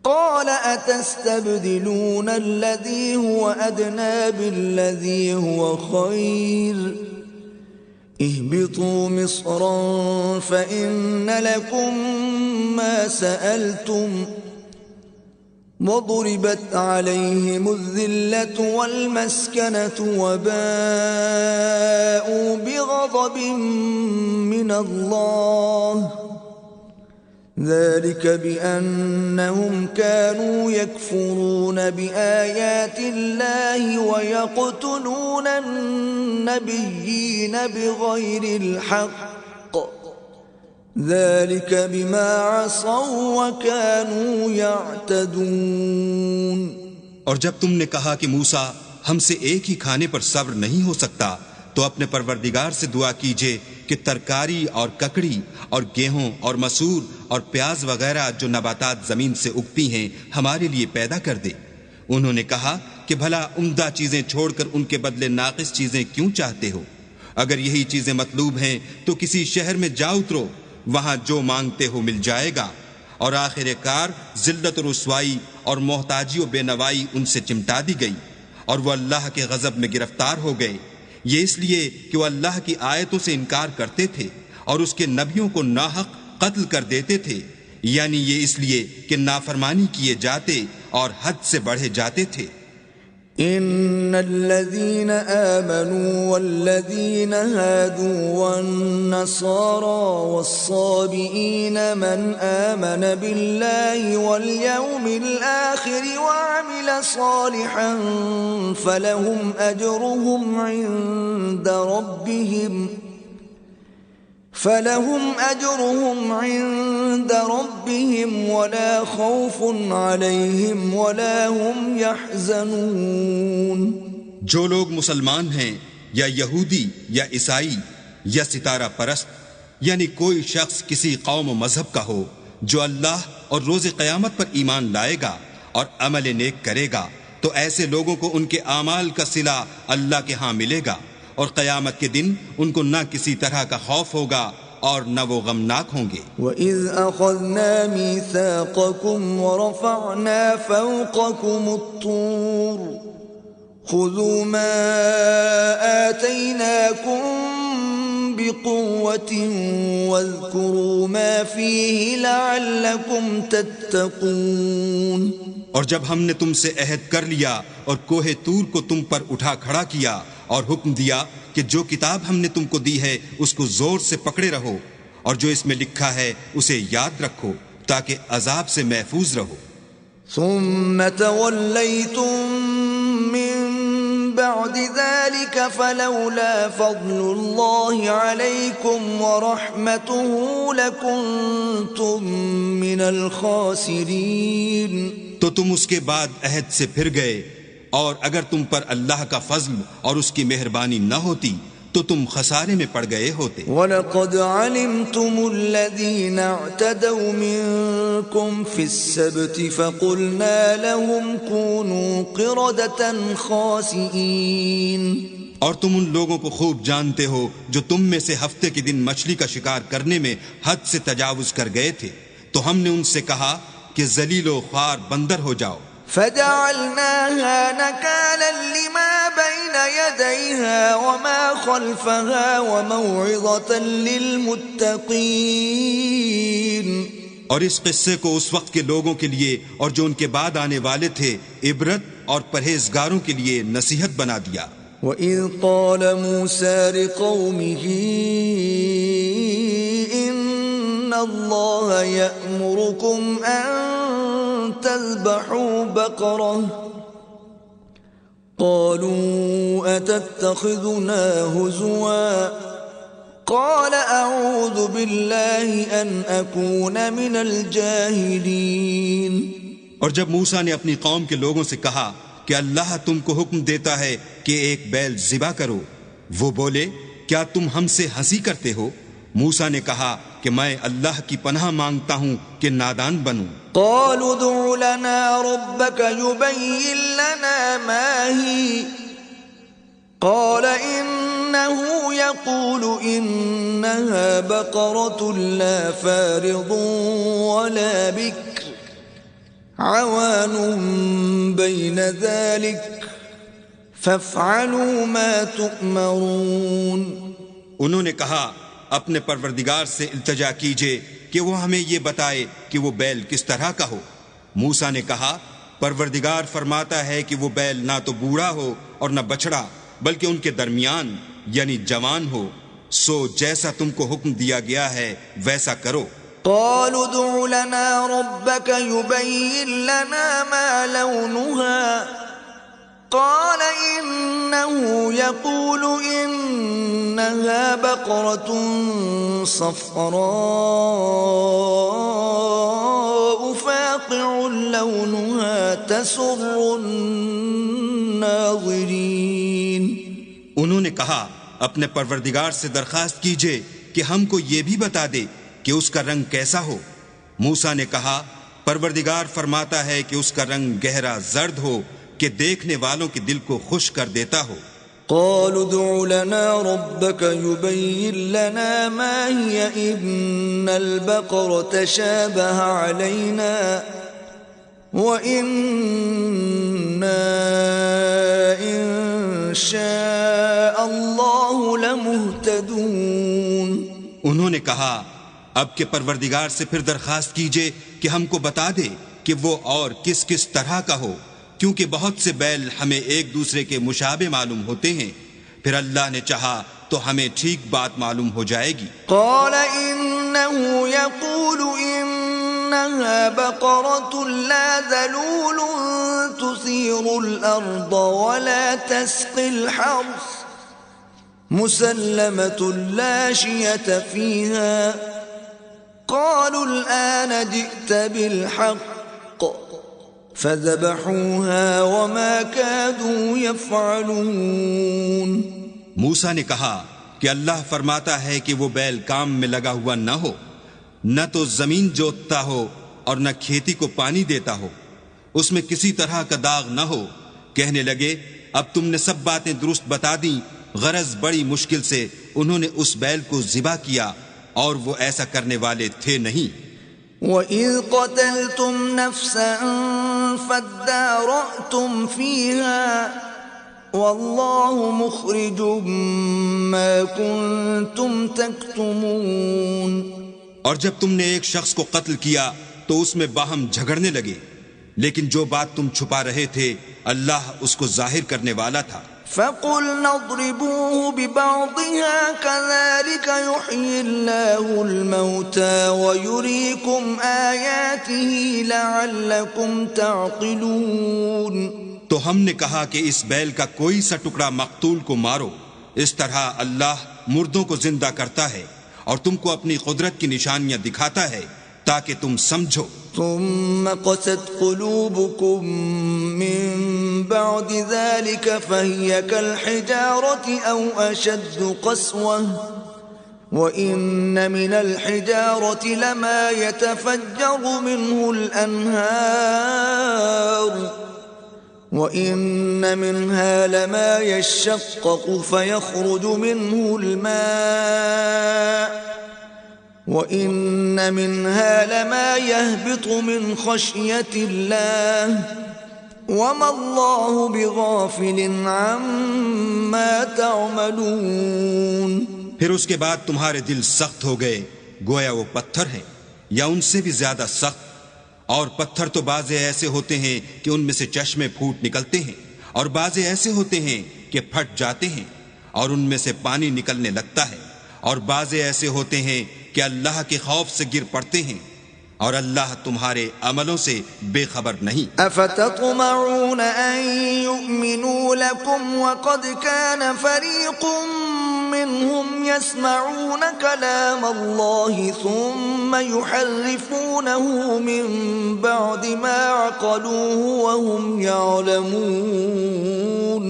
قال أتستبدلون الذي هو أدنى بالذي هو خير اهبطوا مصرا فإن لكم ما سألتم وضربت عليهم الذلة والمسكنة وباءوا بغضب من الله ذلك بأنهم كانوا يكفرون بآيات الله ويقتلون النبيين بغير الحق ذلك بما عصوا وكانوا يعتدون. اور جب تم نے کہا کہ موسیٰ ہم سے ایک ہی کھانے پر صبر نہیں ہو سکتا تو اپنے پروردگار سے دعا کیجئے کہ ترکاری اور ککڑی اور گیہوں اور مسور اور پیاز وغیرہ جو نباتات زمین سے اگتی ہیں ہمارے لیے پیدا کر دے. انہوں نے کہا کہ بھلا عمدہ چیزیں چھوڑ کر ان کے بدلے ناقص چیزیں کیوں چاہتے ہو؟ اگر یہی چیزیں مطلوب ہیں تو کسی شہر میں جا اترو، وہاں جو مانگتے ہو مل جائے گا. اور آخر کار ذلت و رسوائی اور محتاجی و بے نوائی ان سے چمٹا دی گئی اور وہ اللہ کے غضب میں گرفتار ہو گئے. یہ اس لیے کہ وہ اللہ کی آیتوں سے انکار کرتے تھے اور اس کے نبیوں کو ناحق قتل کر دیتے تھے، یعنی یہ اس لیے کہ نافرمانی کیے جاتے اور حد سے بڑھے جاتے تھے. ان الذين آمنوا والذين هادوا والنصارى والصابئين من آمن بالله واليوم الآخر وعمل صالحا فلهم أجرهم عند ربهم ولا خوف عليهم ولا هم يحزنون. جو لوگ مسلمان ہیں یا یہودی یا عیسائی یا ستارہ پرست، یعنی کوئی شخص کسی قوم و مذہب کا ہو جو اللہ اور روز قیامت پر ایمان لائے گا اور عمل نیک کرے گا تو ایسے لوگوں کو ان کے اعمال کا صلہ اللہ کے ہاں ملے گا اور قیامت کے دن ان کو نہ کسی طرح کا خوف ہوگا اور نہ وہ غمناک ہوں گے. وَإِذْ أَخَذْنَا مِيثَاقَكُمْ وَرَفَعْنَا فَوْقَكُمُ الطُّورَ خُذُوا مَا آتَيْنَاكُمْ بِقُوَّةٍ وَاذْكُرُوا مَا فِيهِ لَعَلَّكُمْ تَتَّقُونَ. اور جب ہم نے تم سے عہد کر لیا اور کوہ طور کو تم پر اٹھا کھڑا کیا اور حکم دیا کہ جو کتاب ہم نے تم کو دی ہے اس کو زور سے پکڑے رہو اور جو اس میں لکھا ہے اسے یاد رکھو تاکہ عذاب سے محفوظ رہو. ثم تولیتم من بعد ذلك فلولا فضل الله عليكم ورحمته لكنتم من الخاسرين. تو تم اس کے بعد عہد سے پھر گئے، اور اگر تم پر اللہ کا فضل اور اس کی مہربانی نہ ہوتی تو تم خسارے میں پڑ گئے ہوتے. وَلَقَدْ عَلِمْتُمُ الَّذِينَ اعْتَدَوْا مِنْكُمْ فِي السَّبْتِ فَقُلْنَا لَهُمْ كُونُوا قِرَدَةً خَاسِئِينَ. اور تم ان لوگوں کو خوب جانتے ہو جو تم میں سے ہفتے کے دن مچھلی کا شکار کرنے میں حد سے تجاوز کر گئے تھے، تو ہم نے ان سے کہا کہ ذلیل و خوار بندر ہو جاؤ. فَجَعَلْنَاهَا نَكَالًا لِمَا بَيْنَ يَدَيْهَا وَمَا خَلْفَهَا وَمَوْعِظَةً لِلْمُتَّقِينَ. اور اس قصے کو اس وقت کے لوگوں کے لیے اور جو ان کے بعد آنے والے تھے عبرت اور پرہیزگاروں کے لیے نصیحت بنا دیا. وَإِذْ قَالَ مُوسَى لِقَوْمِهِ إِنَّ اللَّهَ يَأْمُرُكُمْ أَن تذبحوا بقرة قالوا أتتخذنا هزوا قال أعوذ بالله أن أكون من الجاهلين. اور جب موسیٰ نے اپنی قوم کے لوگوں سے کہا کہ اللہ تم کو حکم دیتا ہے کہ ایک بیل ذبح کرو، وہ بولے کیا تم ہم سے ہنسی کرتے ہو؟ موسیٰ نے کہا کہ میں اللہ کی پناہ مانگتا ہوں کہ نادان بنوں. قالوا ادع لنا ربك يبين لنا ما هي قال إنه يقول إنها بقرة لا فارض ولا بكر عوان بين ذلك فافعلوا ما تؤمرون. انہوں نے کہا اپنے پروردگار سے التجا کیجئے کہ وہ ہمیں یہ بتائے کہ وہ بیل کس طرح کا ہو. موسیٰ نے کہا پروردگار فرماتا ہے کہ وہ بیل نہ تو بوڑھا ہو اور نہ بچڑا بلکہ ان کے درمیان یعنی جوان ہو، سو جیسا تم کو حکم دیا گیا ہے ویسا کرو. قالوا ادع لنا ربك يبين لنا ما لونها قال إنه يقول إنها بقرة صفراء فاقع لونها تسر الناظرين. انہوں نے کہا اپنے پروردگار سے درخواست کیجئے کہ ہم کو یہ بھی بتا دے کہ اس کا رنگ کیسا ہو. موسیٰ نے کہا پروردگار فرماتا ہے کہ اس کا رنگ گہرا زرد ہو کہ دیکھنے والوں کے دل کو خوش کر دیتا ہو. قالوا ادع لنا ربك يبين لنا ما هي إن البقرة تشابه علينا وإنا إن شاء الله لمهتدون. انہوں نے کہا اب کے پروردگار سے پھر درخواست کیجئے کہ ہم کو بتا دے کہ وہ اور کس کس طرح کا ہو، کیونکہ بہت سے بیل ہمیں ایک دوسرے کے مشابہ معلوم ہوتے ہیں، پھر اللہ نے چاہا تو ہمیں ٹھیک بات معلوم ہو جائے گی. قال إنه يقول إنها بقرة لا ذلول تثير الأرض ولا تسقي الحرث مسلمة لا شية فيها قالوا الآن جئت بالحق فذبحوها وما كادوا يفعلون. موسیٰ نے کہا کہ اللہ فرماتا ہے کہ وہ بیل کام میں لگا ہوا نہ ہو، نہ تو زمین جوتتا ہو اور نہ کھیتی کو پانی دیتا ہو، اس میں کسی طرح کا داغ نہ ہو. کہنے لگے اب تم نے سب باتیں درست بتا دیں، غرض بڑی مشکل سے انہوں نے اس بیل کو ذبح کیا اور وہ ایسا کرنے والے تھے نہیں. وَإِذْ قَتَلْتُمْ نَفْسًا فَادَّارَأْتُمْ فِيهَا وَاللَّهُ مُخْرِجٌ مَا كُنْتُمْ تَكْتُمُونَ. اور جب تم نے ایک شخص کو قتل کیا تو اس میں باہم جھگڑنے لگے، لیکن جو بات تم چھپا رہے تھے اللہ اس کو ظاہر کرنے والا تھا. فَقُلْنَا اضْرِبُوهُ بِبَعْضِهَا كَذَلِكَ يُحْيِي اللَّهُ الْمَوْتَى وَيُرِيكُمْ آيَاتِهِ لَعَلَّكُمْ تَعْقِلُونَ. تو ہم نے کہا کہ اس بیل کا کوئی سا ٹکڑا مقتول کو مارو، اس طرح اللہ مردوں کو زندہ کرتا ہے اور تم کو اپنی قدرت کی نشانیاں دکھاتا ہے تاکہ تم سمجھو۔ ثم قست قلوبكم من بعد ذلك فهي كالحجارة أو أشد قسوة وإن من الحجارة لما يتفجر منه الأنهار وإن منها لما يشقق فيخرج منه الماء وَإِنَّ مِنْهَا لَمَا يَهْبِطُ مِنْ خَشْيَةِ اللَّهِ وَمَا اللَّهُ بِغَافِلٍ عَمَّا تَعْمَلُونَ۔ پھر اس کے بعد تمہارے دل سخت ہو گئے گویا وہ پتھر ہیں یا ان سے بھی زیادہ سخت، اور پتھر تو بعضے ایسے ہوتے ہیں کہ ان میں سے چشمے پھوٹ نکلتے ہیں، اور بعضے ایسے ہوتے ہیں کہ پھٹ جاتے ہیں اور ان میں سے پانی نکلنے لگتا ہے، اور بعضے ایسے ہوتے ہیں کہ اللہ کے خوف سے گر پڑتے ہیں، اور اللہ تمہارے عملوں سے بے خبر نہیں۔ افتطمعون ان يؤمنوا لكم وقد كان فريق منهم يسمعون كلام الله ثم يحرفونه من بعد ما عقلوه وهم يعلمون۔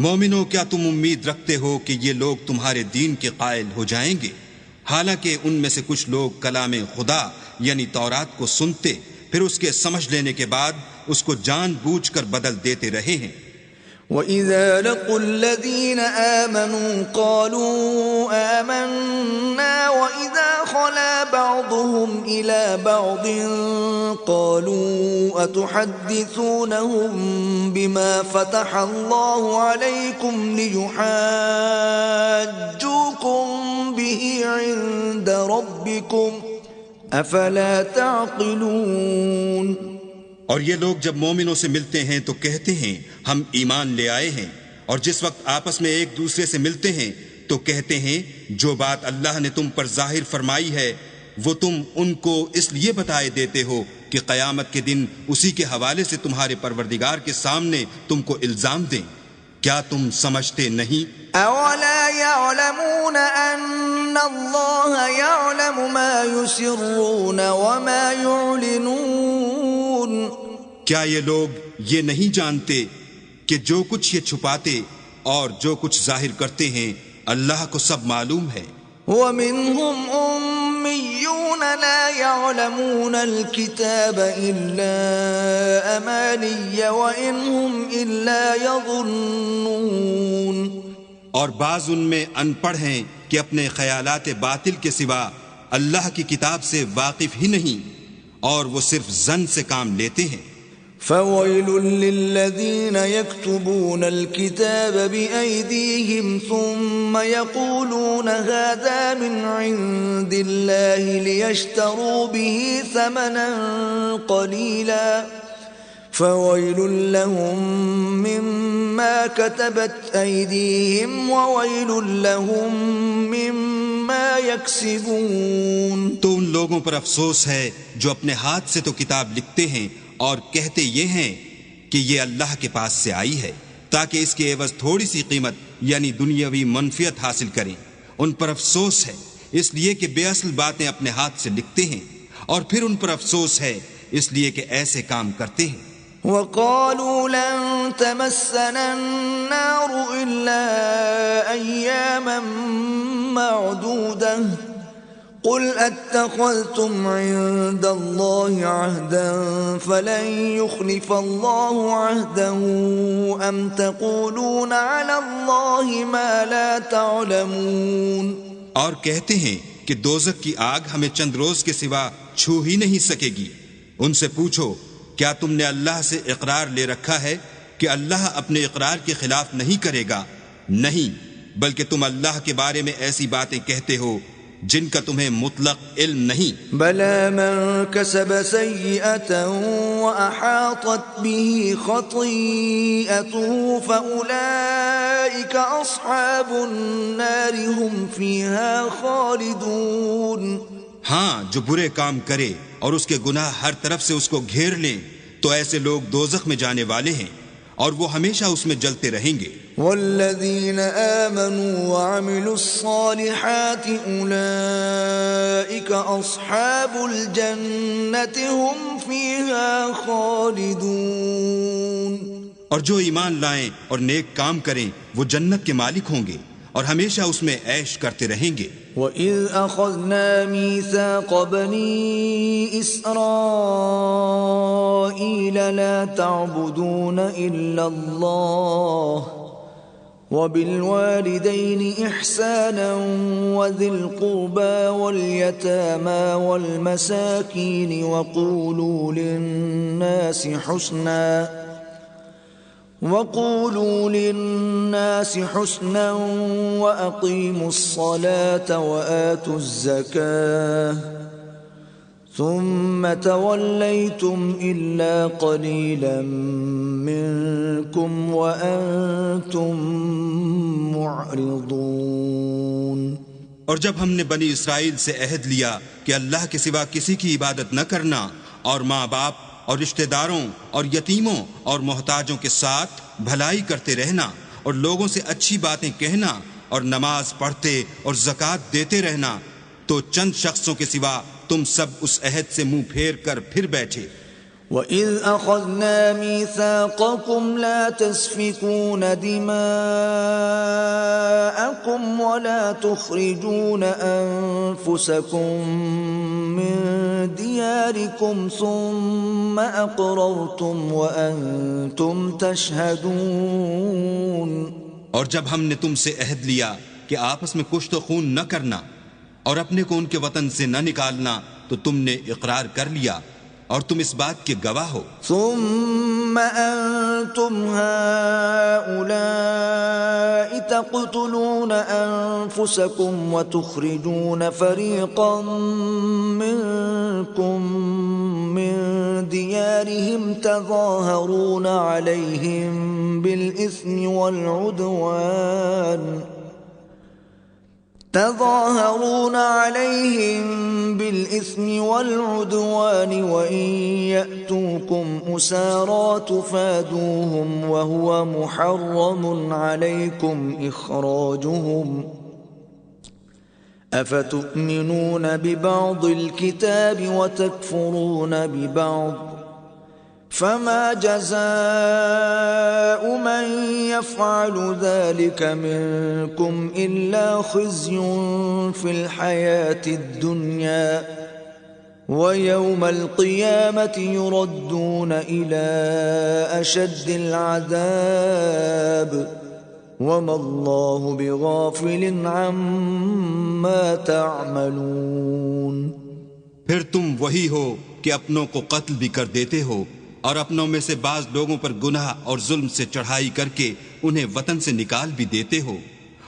مومنو، کیا تم امید رکھتے ہو کہ یہ لوگ تمہارے دین کے قائل ہو جائیں گے، حالانکہ ان میں سے کچھ لوگ کلام خدا یعنی تورات کو سنتے پھر اس کے سمجھ لینے کے بعد اس کو جان بوجھ کر بدل دیتے رہے ہیں۔ وَإِذَا لَقُوا الَّذِينَ آمَنُوا قَالُوا آمَنَّا وَإِذَا خَلَا بَعْضُهُمْ إِلَى بَعْضٍ قَالُوا أَتُحَدِّثُونَهُمْ بِمَا فَتَحَ اللَّهُ عَلَيْكُمْ لِيُحَاجُّوكُمْ بِهِ عِندَ رَبِّكُمْ أَفَلَا تَعْقِلُونَ۔ اور یہ لوگ جب مومنوں سے ملتے ہیں تو کہتے ہیں ہم ایمان لے آئے ہیں، اور جس وقت آپس میں ایک دوسرے سے ملتے ہیں تو کہتے ہیں جو بات اللہ نے تم پر ظاہر فرمائی ہے وہ تم ان کو اس لیے بتائے دیتے ہو کہ قیامت کے دن اسی کے حوالے سے تمہارے پروردگار کے سامنے تم کو الزام دیں۔ کیا تم سمجھتے نہیں؟ اولا يعلمون ان اللہ يعلم ما يسرون وما يعلنون۔ کیا یہ لوگ یہ نہیں جانتے کہ جو کچھ یہ چھپاتے اور جو کچھ ظاہر کرتے ہیں اللہ کو سب معلوم ہے۔ وَمِنْهُمْ أُمِّيُّونَ لَا يَعْلَمُونَ الْكِتَابَ إِلَّا أَمَانِيَّ وَإِنْ هُمْ إِلَّا يَظُنُّونَ۔ اور بعض ان میں ان پڑھ ہیں کہ اپنے خیالات باطل کے سوا اللہ کی کتاب سے واقف ہی نہیں، اور وہ صرف ظن سے کام لیتے ہیں۔ فَوَيْلٌ لِّلَّذِينَ يَكْتُبُونَ الْكِتَابَ بِأَيْدِيهِمْ ثُمَّ يَقُولُونَ هَذَا مِنْ عِندِ اللَّهِ لِيَشْتَرُوا بِهِ ثَمَنًا قَلِيلًا فَوَيْلٌ لَّهُم مِّمَّا كَتَبَتْ أَيْدِيهِمْ وَوَيْلٌ لَّهُم مِّمَّا يَكْسِبُونَ۔ تو ان لوگوں پر افسوس ہے جو اپنے ہاتھ سے تو کتاب لکھتے ہیں اور کہتے یہ ہیں کہ یہ اللہ کے پاس سے آئی ہے تاکہ اس کے عوض تھوڑی سی قیمت یعنی دنیاوی منفعت حاصل کریں۔ ان پر افسوس ہے اس لیے کہ بے اصل باتیں اپنے ہاتھ سے لکھتے ہیں، اور پھر ان پر افسوس ہے اس لیے کہ ایسے کام کرتے ہیں۔ وَقَالُوا لَن تَمَسَّنَا النَّارُ إِلَّا أَيَّامًا مَّعْدُودَةً قُلْ أَتَّخَذْتُمْ عِندَ اللَّهِ عَهْدًا فَلَن يُخْلِفَ اللَّهُ عَهْدَهُ أَمْ تَقُولُونَ عَلَى اللَّهِ مَا لَا تَعْلَمُونَ۔ اور کہتے ہیں کہ دوزخ کی آگ ہمیں چند روز کے سوا چھو ہی نہیں سکے گی۔ ان سے پوچھو کیا تم نے اللہ سے اقرار لے رکھا ہے کہ اللہ اپنے اقرار کے خلاف نہیں کرے گا؟ نہیں، بلکہ تم اللہ کے بارے میں ایسی باتیں کہتے ہو جن کا تمہیں مطلق علم نہیں۔ بَلَى مَن كَسَبَ سَيِّئَةً وَأَحَاطَتْ بِهِ خَطِيئَتُهُ فَأُولَئِكَ أَصْحَابُ النَّارِ هُمْ فِيهَا خَالِدُونَ۔ ہاں، جو برے کام کرے اور اس کے گناہ ہر طرف سے اس کو گھیر لیں تو ایسے لوگ دوزخ میں جانے والے ہیں، اور وہ ہمیشہ اس میں جلتے رہیں گے۔ والذین آمنوا وعملوا الصالحات اولئک اصحاب الجنة هم فیہا خالدون۔ اور جو ایمان لائیں اور نیک کام کریں وہ جنت کے مالک ہوں گے اور ہمیشہ اس میں عیش کرتے رہیں گے۔ وَإِذْ أَخَذْنَا مِيثَاقَ بَنِي إِسْرَائِيلَ لَا تَعْبُدُونَ إِلَّا اللَّهَ وَبِالْوَالِدَيْنِ إِحْسَانًا وَذِي الْقُرْبَى وَالْيَتَامَى وَالْمَسَاكِينِ وَقُولُوا لِلنَّاسِ حُسْنًا وَأَقِيمُوا الصَّلَاةَ وَآتُوا الزَّكَاةَ ثُمَّ تَوَلَّيْتُمْ إِلَّا قَلِيلًا مِّنكُمْ وَأَنتُمْ مُعْرِضُونَ۔ اور جب ہم نے بنی اسرائیل سے عہد لیا کہ اللہ کے سوا کسی کی عبادت نہ کرنا اور ماں باپ اور رشتہ داروں اور یتیموں اور محتاجوں کے ساتھ بھلائی کرتے رہنا اور لوگوں سے اچھی باتیں کہنا اور نماز پڑھتے اور زکوٰۃ دیتے رہنا، تو چند شخصوں کے سوا تم سب اس عہد سے منہ پھیر کر پھر بیٹھے۔ وَإِذْ أَخَذْنَا مِيثَاقَكُمْ لَا تَسْفِكُونَ دِمَاءَكُمْ وَلَا تُخْرِجُونَ أَنفُسَكُمْ مِنْ دِيَارِكُمْ ثُمَّ أَقْرَرْتُمْ وَأَنْتُمْ تَشْهَدُونَ۔ اور جب ہم نے تم سے عہد لیا کہ آپس میں کشت و خون نہ کرنا اور اپنے کو ان کے وطن سے نہ نکالنا، تو تم نے اقرار کر لیا اور تم اس بات کے گواہ ہو۔ ثم أنتم هؤلاء تقتلون أنفسكم وتخرجون فريقا منكم من ديارهم تظاهرون عليهم بالإثم والعدوان وإن يأتوكم أسارى تفادوهم وهو محرم عليكم إخراجهم أفتؤمنون ببعض الكتاب وتكفرون ببعض فما جزاء من يفعل ذلك منكم إلا خزي في الحياة الدنيا ويوم القيامة يردون إلى أشد العذاب وما الله بغافل عما تعملون۔ پھر تم وہی ہو کہ اپنوں کو قتل بھی کر دیتے ہو اور اپنوں میں سے بعض لوگوں پر گناہ اور ظلم سے چڑھائی کر کے انہیں وطن سے نکال بھی دیتے ہو،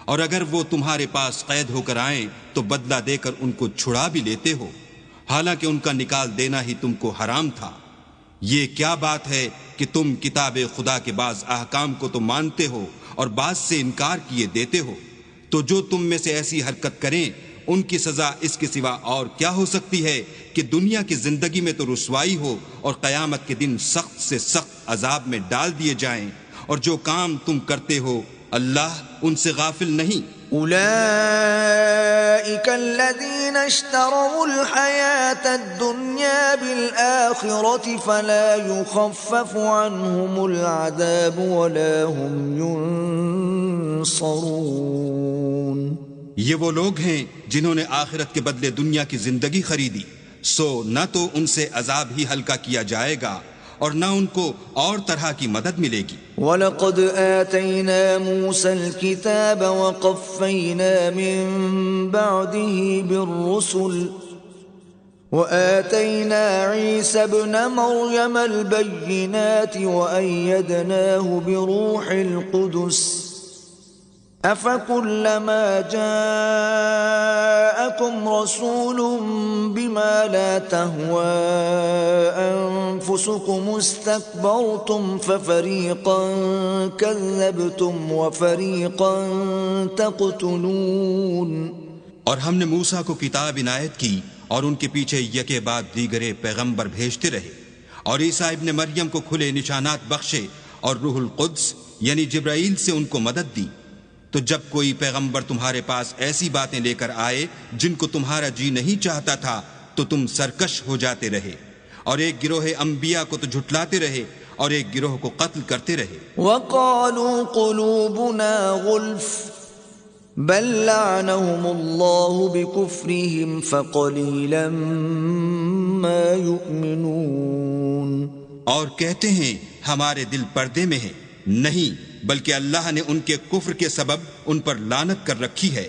اور اگر وہ تمہارے پاس قید ہو کر آئیں تو بدلہ دے کر ان کو چھڑا بھی لیتے ہو، حالانکہ ان کا نکال دینا ہی تم کو حرام تھا۔ یہ کیا بات ہے کہ تم کتاب خدا کے بعض احکام کو تو مانتے ہو اور بعض سے انکار کیے دیتے ہو، تو جو تم میں سے ایسی حرکت کریں ان کی سزا اس کے سوا اور کیا ہو سکتی ہے کہ دنیا کی زندگی میں تو رسوائی ہو اور قیامت کے دن سخت سے سخت عذاب میں ڈال دیے جائیں، اور جو کام تم کرتے ہو اللہ ان سے غافل نہیں۔ أولئك الذين اشتروا الحياة الدنيا بالآخرة فلا يخفف عنهم العذاب ولا هم ينصرون۔ یہ وہ لوگ ہیں جنہوں نے آخرت کے بدلے دنیا کی زندگی خریدی، سو نہ تو ان سے عذاب ہی ہلکا کیا جائے گا اور نہ ان کو اور طرح کی مدد ملے گی۔ وَلَقَدْ آتَيْنَا مُوسَى الْكِتَابَ وَقَفَّيْنَا مِن بَعْدِهِ بِالرُّسُلِ وَآتَيْنَا عِيسَى ابْنَ مَرْيَمَ الْبَيِّنَاتِ وَأَيَّدْنَاهُ بِرُوحِ الْقُدُسِ أَفَكُلَّمَا جَاءَكُمْ رَسُولٌ بِمَا لَا تَهْوَى أَنفُسُكُمُ اسْتَكْبَرْتُمْ فَفَرِيقًا كَذَّبْتُمْ وَفَرِيقًا تَقْتُلُونَ۔ اور ہم نے موسیٰ کو کتاب عنایت کی اور ان کے پیچھے یکے بعد دیگرے پیغمبر بھیجتے رہے، اور عیسیٰ ابن مریم کو کھلے نشانات بخشے اور روح القدس یعنی جبرائیل سے ان کو مدد دی۔ تو جب کوئی پیغمبر تمہارے پاس ایسی باتیں لے کر آئے جن کو تمہارا جی نہیں چاہتا تھا تو تم سرکش ہو جاتے رہے، اور ایک گروہ انبیاء کو تو جھٹلاتے رہے اور ایک گروہ کو قتل کرتے رہے۔ وقالوا قلوبنا غلف بل لعنهم الله بكفرهم فقليلا ما يؤمنون۔ اور کہتے ہیں ہمارے دل پردے میں ہیں، نہیں بلکہ اللہ نے ان کے کفر کے سبب ان پر لعنت کر رکھی ہے،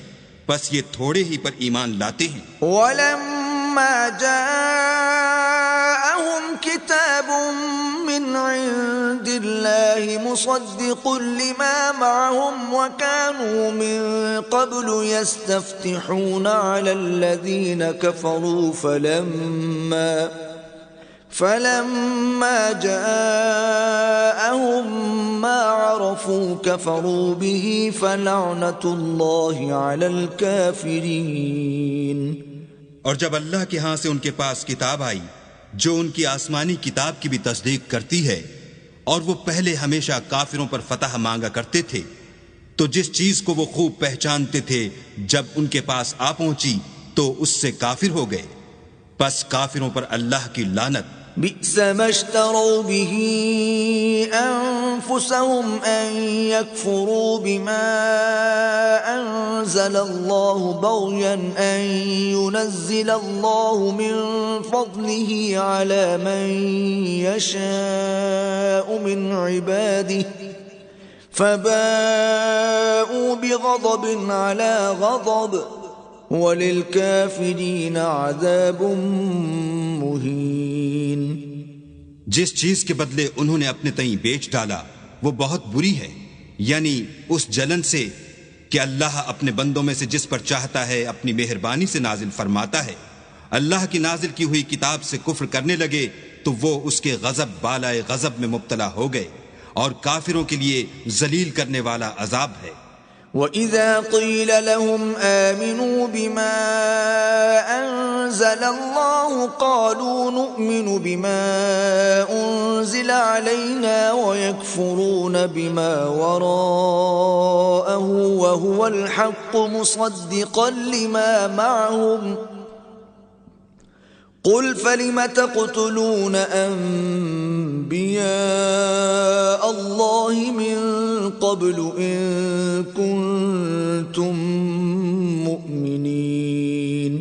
بس یہ تھوڑے ہی پر ایمان لاتے ہیں۔ وَلَمَّا جَاءَهُمْ كِتَابٌ مِّنْ عِندِ اللَّهِ مُصَدِّقٌ لِّمَا مَعَهُمْ وَكَانُوا مِن قَبْلُ يَسْتَفْتِحُونَ عَلَى الَّذِينَ كَفَرُوا فَلَمَّا جَاءَهُم مَّا عَرَفُوا كَفَرُوا بِهِ فَلَعْنَةُ اللَّهِ عَلَى الْكَافِرِينَ۔ اور جب اللہ کے ہاں سے ان کے پاس کتاب آئی جو ان کی آسمانی کتاب کی بھی تصدیق کرتی ہے، اور وہ پہلے ہمیشہ کافروں پر فتح مانگا کرتے تھے، تو جس چیز کو وہ خوب پہچانتے تھے جب ان کے پاس آ پہنچی تو اس سے کافر ہو گئے، بس کافروں پر اللہ کی لعنت۔ بئس ما اشتروا به أنفسهم أن يكفروا بما أنزل الله بغيا أن ينزل الله من فضله على من يشاء من عباده فباءوا بغضب على غضب وَلِلْكَافِرِينَ عَذَابٌ مُّهِينٌ۔ جس چیز کے بدلے انہوں نے اپنے تئیں بیچ ڈالا وہ بہت بری ہے، یعنی اس جلن سے کہ اللہ اپنے بندوں میں سے جس پر چاہتا ہے اپنی مہربانی سے نازل فرماتا ہے۔ اللہ کی نازل کی ہوئی کتاب سے کفر کرنے لگے تو وہ اس کے غضب بالائے غضب میں مبتلا ہو گئے، اور کافروں کے لیے ذلیل کرنے والا عذاب ہے۔ وَإِذَا قِيلَ لَهُمْ آمِنُوا بِمَا أَنزَلَ اللَّهُ قَالُوا نُؤْمِنُ بِمَا أُنزِلَ عَلَيْنَا وَيَكْفُرُونَ بِمَا وَرَاءَهُ وَهُوَ الْحَقُّ مُصَدِّقًا لِمَا مَعَهُمْ قُلْ فَلِمَ تَقْتُلُونَ أَنبِيَاءَ اللَّهِ مِن قَبْلُ إِن كُنتُم مُّؤْمِنِينَ۔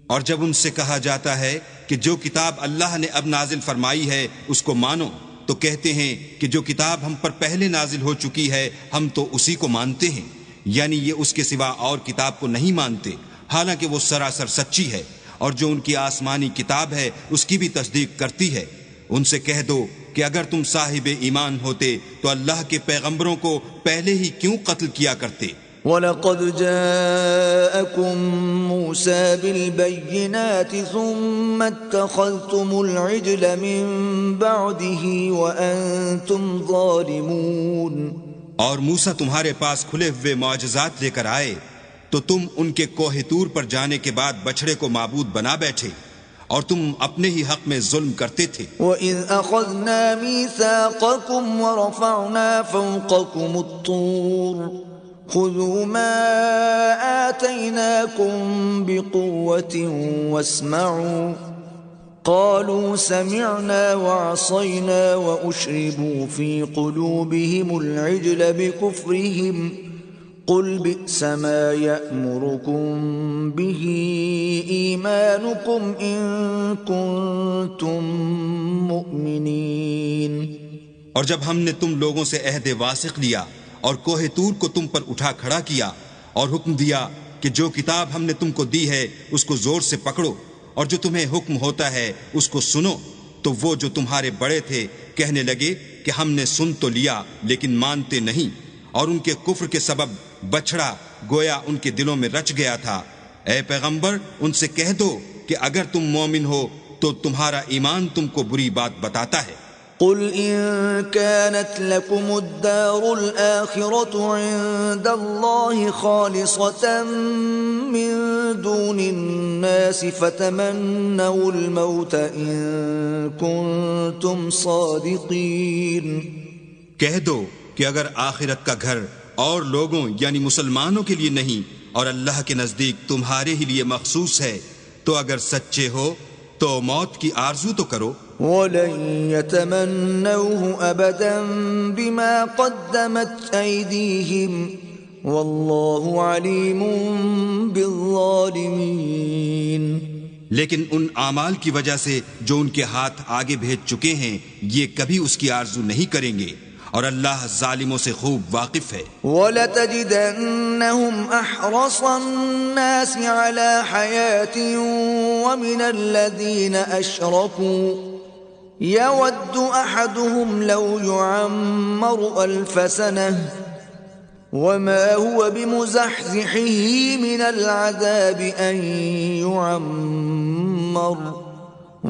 اور جب ان سے کہا جاتا ہے کہ جو کتاب اللہ نے اب نازل فرمائی ہے اس کو مانو، تو کہتے ہیں کہ جو کتاب ہم پر پہلے نازل ہو چکی ہے ہم تو اسی کو مانتے ہیں، یعنی یہ اس کے سوا اور کتاب کو نہیں مانتے، حالانکہ وہ سراسر سچی ہے، اور جو ان کی آسمانی کتاب ہے اس کی بھی تصدیق کرتی ہے۔ ان سے کہہ دو کہ اگر تم صاحب ایمان ہوتے تو اللہ کے پیغمبروں کو پہلے ہی کیوں قتل کیا کرتے؟ وَلَقَدْ جَاءَكُم مُّوسَىٰ بِالْبَيِّنَاتِ ثُمَّ اتَّخَذْتُمُ الْعِجْلَ مِن بَعْدِهِ وَأَنتُمْ ظَالِمُونَ۔ اور موسیٰ تمہارے پاس کھلے ہوئے معجزات لے کر آئے تو تم ان کے کوہ طور پر جانے کے بعد بچھڑے کو معبود بنا بیٹھے، اور تم اپنے ہی حق میں ظلم کرتے تھے۔ وَإِذْ أَخَذْنَا مِيثَاقَكُمْ وَرَفَعْنَا فَوْقَكُمُ الطُّورَ خُذُوا مَا آتَيْنَاكُمْ بِقُوَّةٍ وَاسْمَعُوا قَالُوا سَمِعْنَا وَعَصَيْنَا وَأُشْرِبُوا فِي قُلُوبِهِمُ الْعِجْلَ بِكُفْرِهِمْ قُلْ بِئْسَ مَا يَأْمُرُكُمْ بِهِ إِيمَانُكُمْ إِن كُنتُم مُّؤْمِنِينَ۔ اور جب ہم نے تم لوگوں سے عہد واسق لیا اور کوہ طور کو تم پر اٹھا کھڑا کیا اور حکم دیا کہ جو کتاب ہم نے تم کو دی ہے اس کو زور سے پکڑو، اور جو تمہیں حکم ہوتا ہے اس کو سنو، تو وہ جو تمہارے بڑے تھے کہنے لگے کہ ہم نے سن تو لیا لیکن مانتے نہیں، اور ان کے کفر کے سبب بچھڑا گویا ان کے دلوں میں رچ گیا تھا۔ اے پیغمبر ان سے کہہ دو کہ اگر تم مومن ہو تو تمہارا ایمان تم کو بری بات بتاتا ہے۔ قُلْ إِن كَانَتْ لَكُمُ الدَّارُ الْآخِرَةُ عِندَ اللَّهِ خَالِصَةً مِّن دُونِ النَّاسِ فَتَمَنَّوُا الْمَوْتَ إِن كُنتُمْ صَادِقِينَ۔ کہہ دو کہ اگر آخرت کا گھر اور لوگوں یعنی مسلمانوں کے لیے نہیں اور اللہ کے نزدیک تمہارے ہی لیے مخصوص ہے تو اگر سچے ہو تو موت کی آرزو تو کرو. وَلَن يَتَمَنَّوْهُ أَبَدًا بِمَا قَدَّمَتْ أَيْدِيهِمْ وَاللَّهُ عَلِيمٌ بِالظَّالِمِينَ. لیکن ان اعمال کی وجہ سے جو ان کے ہاتھ آگے بھیج چکے ہیں یہ کبھی اس کی آرزو نہیں کریں گے اور اللہ ظالموں سے خوب واقف ہے. وَلَتَجِدَنَّهُمْ أَحْرَصَ النَّاسِ عَلَى حَيَاةٍ وَمِنَ الَّذِينَ أَشْرَكُوا يَوَدُّ أَحَدُهُمْ لَوْ يُعَمَّرُ أَلْفَ سَنَةٍ وَمَا هُوَ بِمُزَحْزِحِهِ مِنَ الْعَذَابِ أَن يُعَمَّرَ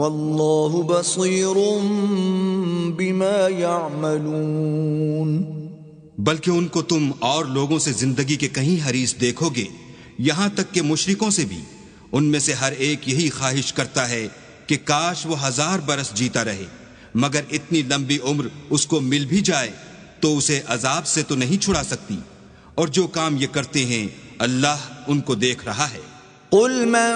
وَاللَّهُ بَصِيرٌ بِمَا يَعْمَلُونَ. بلکہ ان کو تم اور لوگوں سے زندگی کے کہیں حریص دیکھو گے، یہاں تک کہ مشرکوں سے بھی. ان میں سے ہر ایک یہی خواہش کرتا ہے کہ کاش وہ 1000 برس جیتا رہے، مگر اتنی لمبی عمر اس کو مل بھی جائے تو اسے عذاب سے تو نہیں چھڑا سکتی. اور جو کام یہ کرتے ہیں اللہ ان کو دیکھ رہا ہے. قل من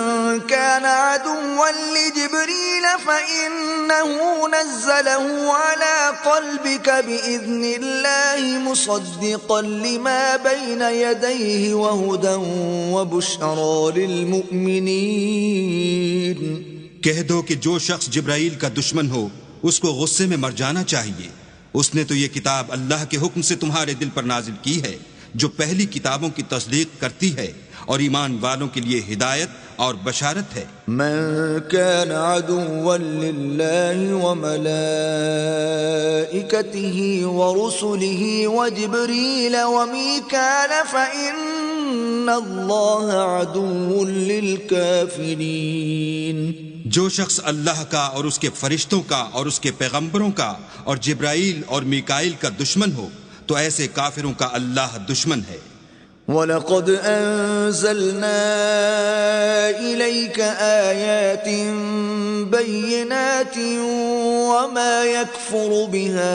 كان عدوا لجبريل فإنه نزله على قلبك بإذن الله مصدقا لما بين يديه وهدى وبشرى للمؤمنين. کہہ دو کہ جو شخص جبرائیل کا دشمن ہو اس کو غصے میں مر جانا چاہیے. اس نے تو یہ کتاب اللہ کے حکم سے تمہارے دل پر نازل کی ہے جو پہلی کتابوں کی تصدیق کرتی ہے اور ایمان والوں کے لیے ہدایت اور بشارت ہے. من كان عدوا لله وملائكته ورسله وجبريل وميكال فإن الله عدو للكافرين. جو شخص اللہ کا اور اس کے فرشتوں کا اور اس کے پیغمبروں کا اور جبرائیل اور میکائیل کا دشمن ہو تو ایسے کافروں کا اللہ دشمن ہے. وَلَقَدْ أَنزَلْنَا إِلَيْكَ آيَاتٍ بَيِّنَاتٍ وَمَا يَكْفُرُ بِهَا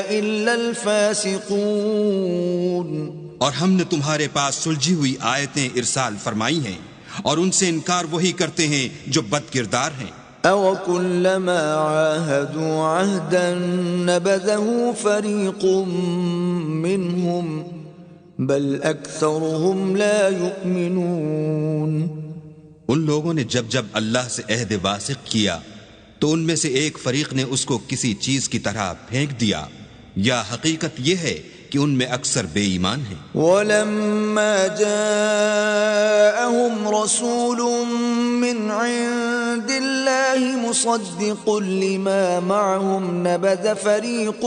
إِلَّا الْفَاسِقُونَ. اور ہم نے تمہارے پاس سلجھی ہوئی آیتیں ارسال فرمائی ہیں اور ان سے انکار وہی کرتے ہیں جو بد کردار ہیں. أَوَكُلَّمَا عَاهَدُوا عَهْدًا نَبَذَهُ فَرِيقٌ مِّنْهُمْ بل اکثرهم لا یؤمنون. ان لوگوں نے جب جب اللہ سے عہد واثق کیا تو ان میں سے ایک فریق نے اس کو کسی چیز کی طرح پھینک دیا، یا حقیقت یہ ہے کہ ان میں اکثر بے ایمان ہیں. وَلَمَّا جَاءَهُمْ رَسُولٌ مِّنْ عِندِ اللَّهِ مُصَدِّقٌ لِّمَا مَعَهُمْ نَبَذَ فَرِيقٌ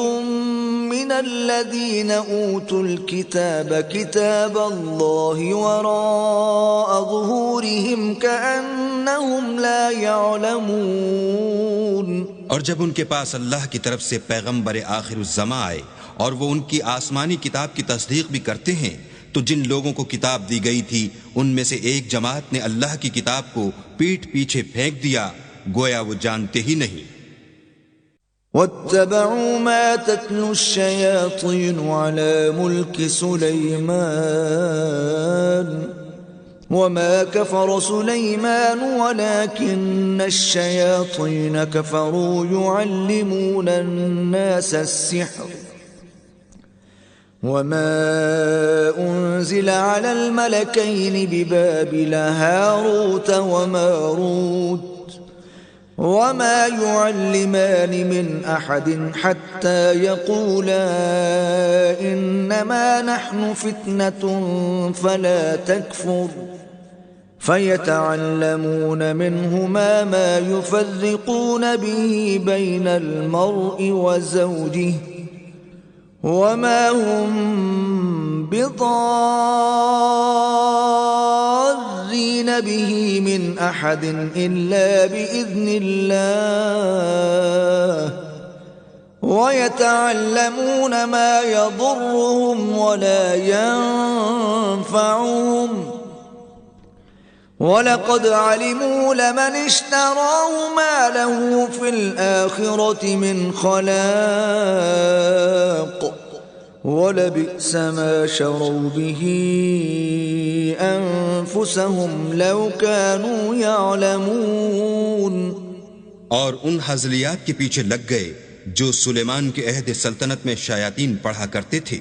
مِّنَ الَّذِينَ أُوتُوا الْكِتَابَ كِتَابَ اللَّهِ وَرَاءَ ظُهُورِهِمْ كَأَنَّهُمْ لَا يَعْلَمُونَ. اور جب ان کے پاس اللہ کی طرف سے پیغمبر آخر الزماں آئے اور وہ ان کی آسمانی کتاب کی تصدیق بھی کرتے ہیں تو جن لوگوں کو کتاب دی گئی تھی ان میں سے ایک جماعت نے اللہ کی کتاب کو پیٹھ پیچھے پھینک دیا گویا وہ جانتے ہی نہیں. وَاتَّبَعُوا مَا تَتْلُو الشَّيَاطِينُ عَلَى مُلْكِ سُلَيْمَانَ وَمَا كَفَرَ سُلَيْمَانُ وَلَكِنَّ الشَّيَاطِينَ كَفَرُوا يُعَلِّمُونَ النَّاسَ السِّحْرَ وَمَا أُنزِلَ عَلَى الْمَلَكَيْنِ بِبَابِلَ هَارُوتَ وَمَارُوتَ وَمَا يُعَلِّمَانِ مِنْ أَحَدٍ حَتَّى يَقُولَا إِنَّمَا نَحْنُ فِتْنَةٌ فَلَا تَكْفُرْ فَيَتَعَلَّمُونَ مِنْهُمَا مَا يُفَرِّقُونَ بِهِ بَيْنَ الْمَرْءِ وَزَوْجِهِ وَمَا هُمْ بِضَارِّينَ بِهِ مِنْ أَحَدٍ إِلَّا بِإِذْنِ اللَّهِ وَيَتَعَلَّمُونَ مَا يَضُرُّهُمْ وَلَا يَنفَعُهُمْ وَلَقَدْ عَلِمُوا لَمَنِ اشْتَرَاهُ مَا لَهُ فِي الْآخِرَةِ مِنْ خَلَاقٍ وَلَبِئْسَ مَا شَرَوْا بِهِ أَنفُسَهُمْ لَوْ كَانُوا يَعْلَمُونَ۔ اور ان حزلیات کے پیچھے لگ گئے جو سلیمان کے عہد سلطنت میں شیاطین پڑھا کرتے تھے،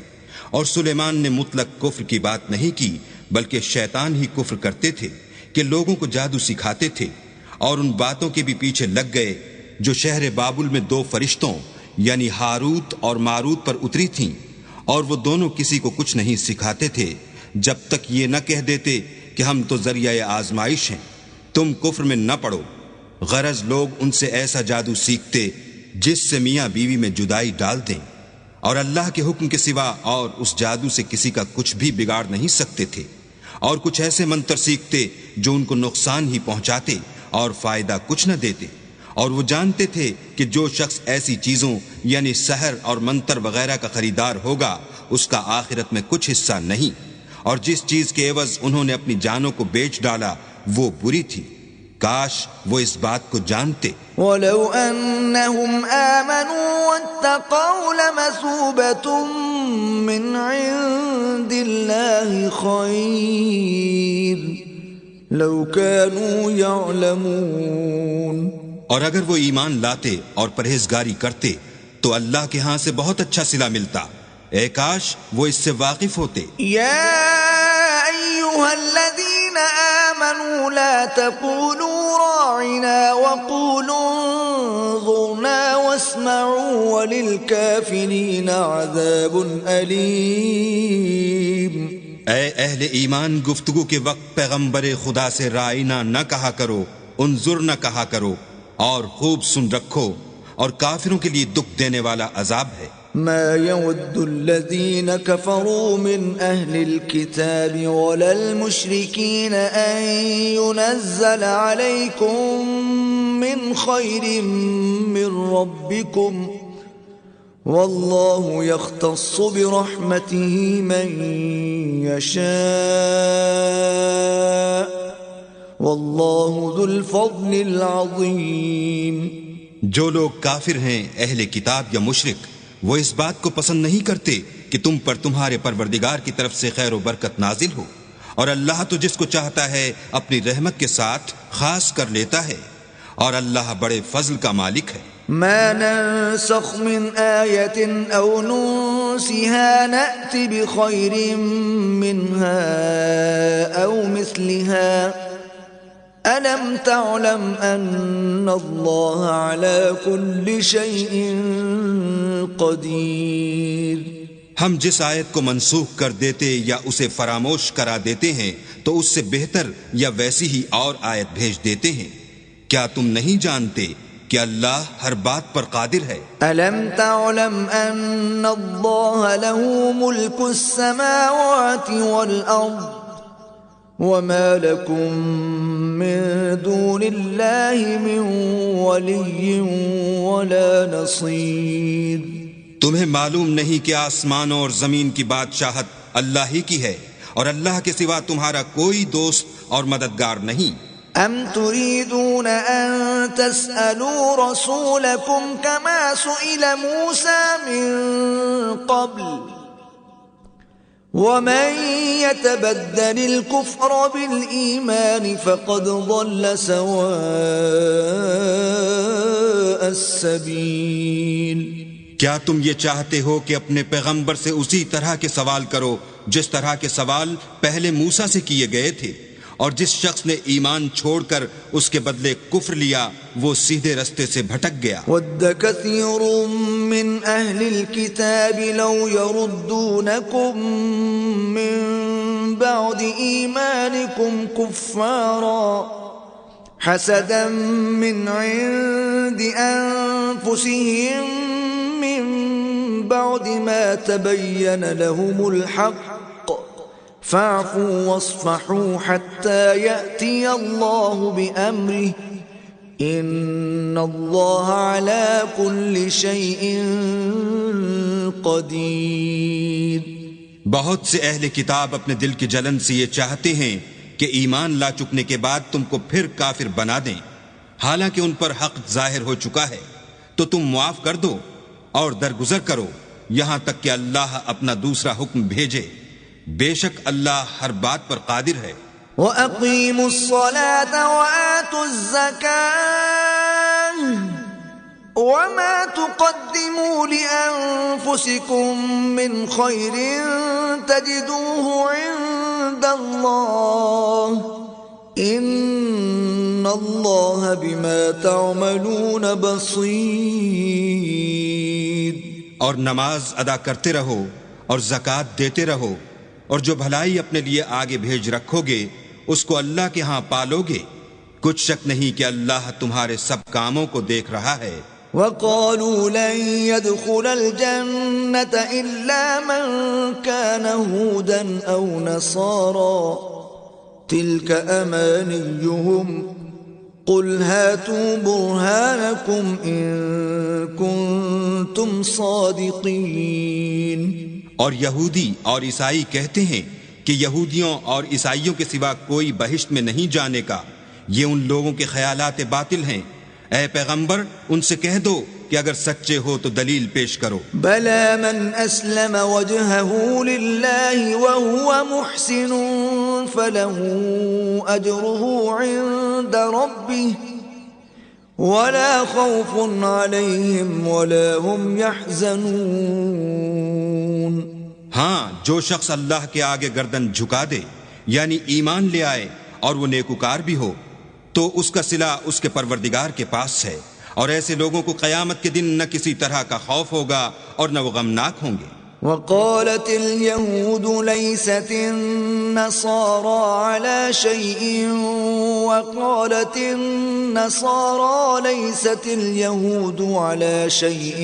اور سلیمان نے مطلق کفر کی بات نہیں کی بلکہ شیطان ہی کفر کرتے تھے کہ لوگوں کو جادو سکھاتے تھے، اور ان باتوں کے بھی پیچھے لگ گئے جو شہر بابل میں 2 فرشتوں یعنی ہاروت اور ماروت پر اتری تھیں، اور وہ دونوں کسی کو کچھ نہیں سکھاتے تھے جب تک یہ نہ کہہ دیتے کہ ہم تو ذریعہ آزمائش ہیں، تم کفر میں نہ پڑو۔ غرض لوگ ان سے ایسا جادو سیکھتے جس سے میاں بیوی میں جدائی ڈال دیں، اور اللہ کے حکم کے سوا اور اس جادو سے کسی کا کچھ بھی بگاڑ نہیں سکتے تھے، اور کچھ ایسے منتر سیکھتے جو ان کو نقصان ہی پہنچاتے اور فائدہ کچھ نہ دیتے، اور وہ جانتے تھے کہ جو شخص ایسی چیزوں یعنی سحر اور منتر وغیرہ کا خریدار ہوگا اس کا آخرت میں کچھ حصہ نہیں، اور جس چیز کے عوض انہوں نے اپنی جانوں کو بیچ ڈالا وہ بری تھی، کاش وہ اس بات کو جانتے۔ وَلَوْ أَنَّهُمْ آمَنُوا وَاتَّقَوْا لَمَثُوبَةٌ مِّنْ عِندِ اللَّهِ خَيْرٌ لَوْ كَانُوا يَعْلَمُونَ۔ اور اگر وہ ایمان لاتے اور پرہیزگاری کرتے تو اللہ کے ہاں سے بہت اچھا صلہ ملتا، اے کاش وہ اس سے واقف ہوتے۔ یا ایھا الذین آمنوا لا تقولوا راعنا وقولوا انظرنا واسمعوا وللکافرین عذاب علیم۔ اے اہل ایمان، گفتگو کے وقت پیغمبر خدا سے رائنا نہ کہا کرو، انظر نہ کہا کرو، اور خوب سن رکھو، اور کافروں کے لیے دکھ دینے والا عذاب ہے۔ ما يود الذين كفروا من أهل الكتاب ولا المشركين أن ينزل عليكم من خير من ربكم والله يختص برحمته من يشاء والله ذو الفضل العظيم۔ جو لوگ کافر ہیں اہل کتاب یا مشرک، وہ اس بات کو پسند نہیں کرتے کہ تم پر تمہارے پروردگار کی طرف سے خیر و برکت نازل ہو، اور اللہ تو جس کو چاہتا ہے اپنی رحمت کے ساتھ خاص کر لیتا ہے، اور اللہ بڑے فضل کا مالک ہے۔ ما ننسخ من آیت او ننسها نأت بخیر منها او مثلها أَلَمْ تَعْلَمْ أَنَّ اللَّهَ عَلَى كُلِّ شَيْءٍ قَدِيرٌ۔ ہم جس آیت کو منسوخ کر دیتے یا اسے فراموش کرا دیتے ہیں تو اس سے بہتر یا ویسی ہی اور آیت بھیج دیتے ہیں۔ کیا تم نہیں جانتے کہ اللہ ہر بات پر قادر ہے؟ أَلَمْ تَعْلَمْ أَنَّ اللَّهَ لَهُ مُلْكُ السَّمَاوَاتِ وَالْأَرْضِ وَمَا لَكُم مِّن دُونِ اللَّهِ مِن وَلِيٍّ وَلَا نَصِيرٍ۔ تمہیں معلوم نہیں کہ آسمانوں اور زمین کی بادشاہت اللہ ہی کی ہے، اور اللہ کے سوا تمہارا کوئی دوست اور مددگار نہیں۔ أَمْ تُرِيدُونَ أَن تَسْأَلُوا رَسُولَكُمْ كَمَا سُئِلَ مُوسَى مِن قَبْلُ وَمَن يَتَبَدَّلِ الْكُفْرَ بِالْإِيمَانِ فَقَدْ ضَلَّ سَوَاءَ السَّبِيلِ۔ کیا تم یہ چاہتے ہو کہ اپنے پیغمبر سے اسی طرح کے سوال کرو جس طرح کے سوال پہلے موسیٰ سے کیے گئے تھے، اور جس شخص نے ایمان چھوڑ کر اس کے بدلے کفر لیا وہ سیدھے رستے سے بھٹک گیا۔ وَدَّ كَثِيرٌ مِّنْ أَهْلِ الْكِتَابِ لَوْ يَرُدُّونَكُمْ مِّن بَعْدِ إِيمَانِكُمْ كُفَّارًا حَسَدًا مِّنْ عِندِ أَنفُسِهِم مِّن بَعْدِ مَا تَبَيَّنَ لَهُمُ الْحَقُّ فَاعْفُوا وَاصْفَحُوا حَتَّى يَأْتِيَ اللَّهُ بِأَمْرِهِ إِنَّ اللَّهَ عَلَى كُلِّ شَيْءٍ قَدِيرٌ۔ بہت سے اہل کتاب اپنے دل کی جلن سے یہ چاہتے ہیں کہ ایمان لا چکنے کے بعد تم کو پھر کافر بنا دیں، حالانکہ ان پر حق ظاہر ہو چکا ہے، تو تم معاف کر دو اور درگزر کرو یہاں تک کہ اللہ اپنا دوسرا حکم بھیجے، بے شک اللہ ہر بات پر قادر ہے۔ وَأَقِيمُوا الصَّلَاةَ وَآتُوا الزَّكَاةَ وَمَا تُقَدِّمُوا لِأَنفُسِكُم مِّنْ خَيْرٍ تَجِدُوهُ عِندَ اللَّهِ إِنَّ اللَّهَ بِمَا تَعْمَلُونَ بَصِيرٌ۔ اور نماز ادا کرتے رہو اور زکوٰۃ دیتے رہو، اور جو بھلائی اپنے لیے آگے بھیج رکھو گے اس کو اللہ کے ہاں پالو گے، کچھ شک نہیں کہ اللہ تمہارے سب کاموں کو دیکھ رہا ہے۔ وَقَالُوا لَن يَدْخُلَ الْجَنَّةَ إِلَّا مَن كَانَ هُودًا أَوْ نَصَارَىٰ تِلْكَ أَمَانِيُّهُمْ قُلْ هَاتُوا بُرْهَانَكُمْ إِن كُنتُمْ صَادِقِينَ۔ اور یہودی اور عیسائی کہتے ہیں کہ یہودیوں اور عیسائیوں کے سوا کوئی بہشت میں نہیں جانے کا، یہ ان لوگوں کے خیالات باطل ہیں۔ اے پیغمبر ان سے کہہ دو کہ اگر سچے ہو تو دلیل پیش کرو۔ بَلَى مَنْ أَسْلَمَ وَجْهَهُ لِلَّهِ وَهُوَ مُحْسِنٌ فَلَهُ أَجْرُهُ عِندَ رَبِّهِ وَلَا خَوْفٌ عَلَيْهِمْ وَلَا هُمْ يَحْزَنُونَ۔ ہاں، جو شخص اللہ کے آگے گردن جھکا دے یعنی ایمان لے آئے اور وہ نیکوکار بھی ہو تو اس کا صلہ اس کے پروردگار کے پاس ہے، اور ایسے لوگوں کو قیامت کے دن نہ کسی طرح کا خوف ہوگا اور نہ وہ غمناک ہوں گے۔ وقالت اليهود ليست النصارى على شيء وقالت النصارى ليست اليهود على شيء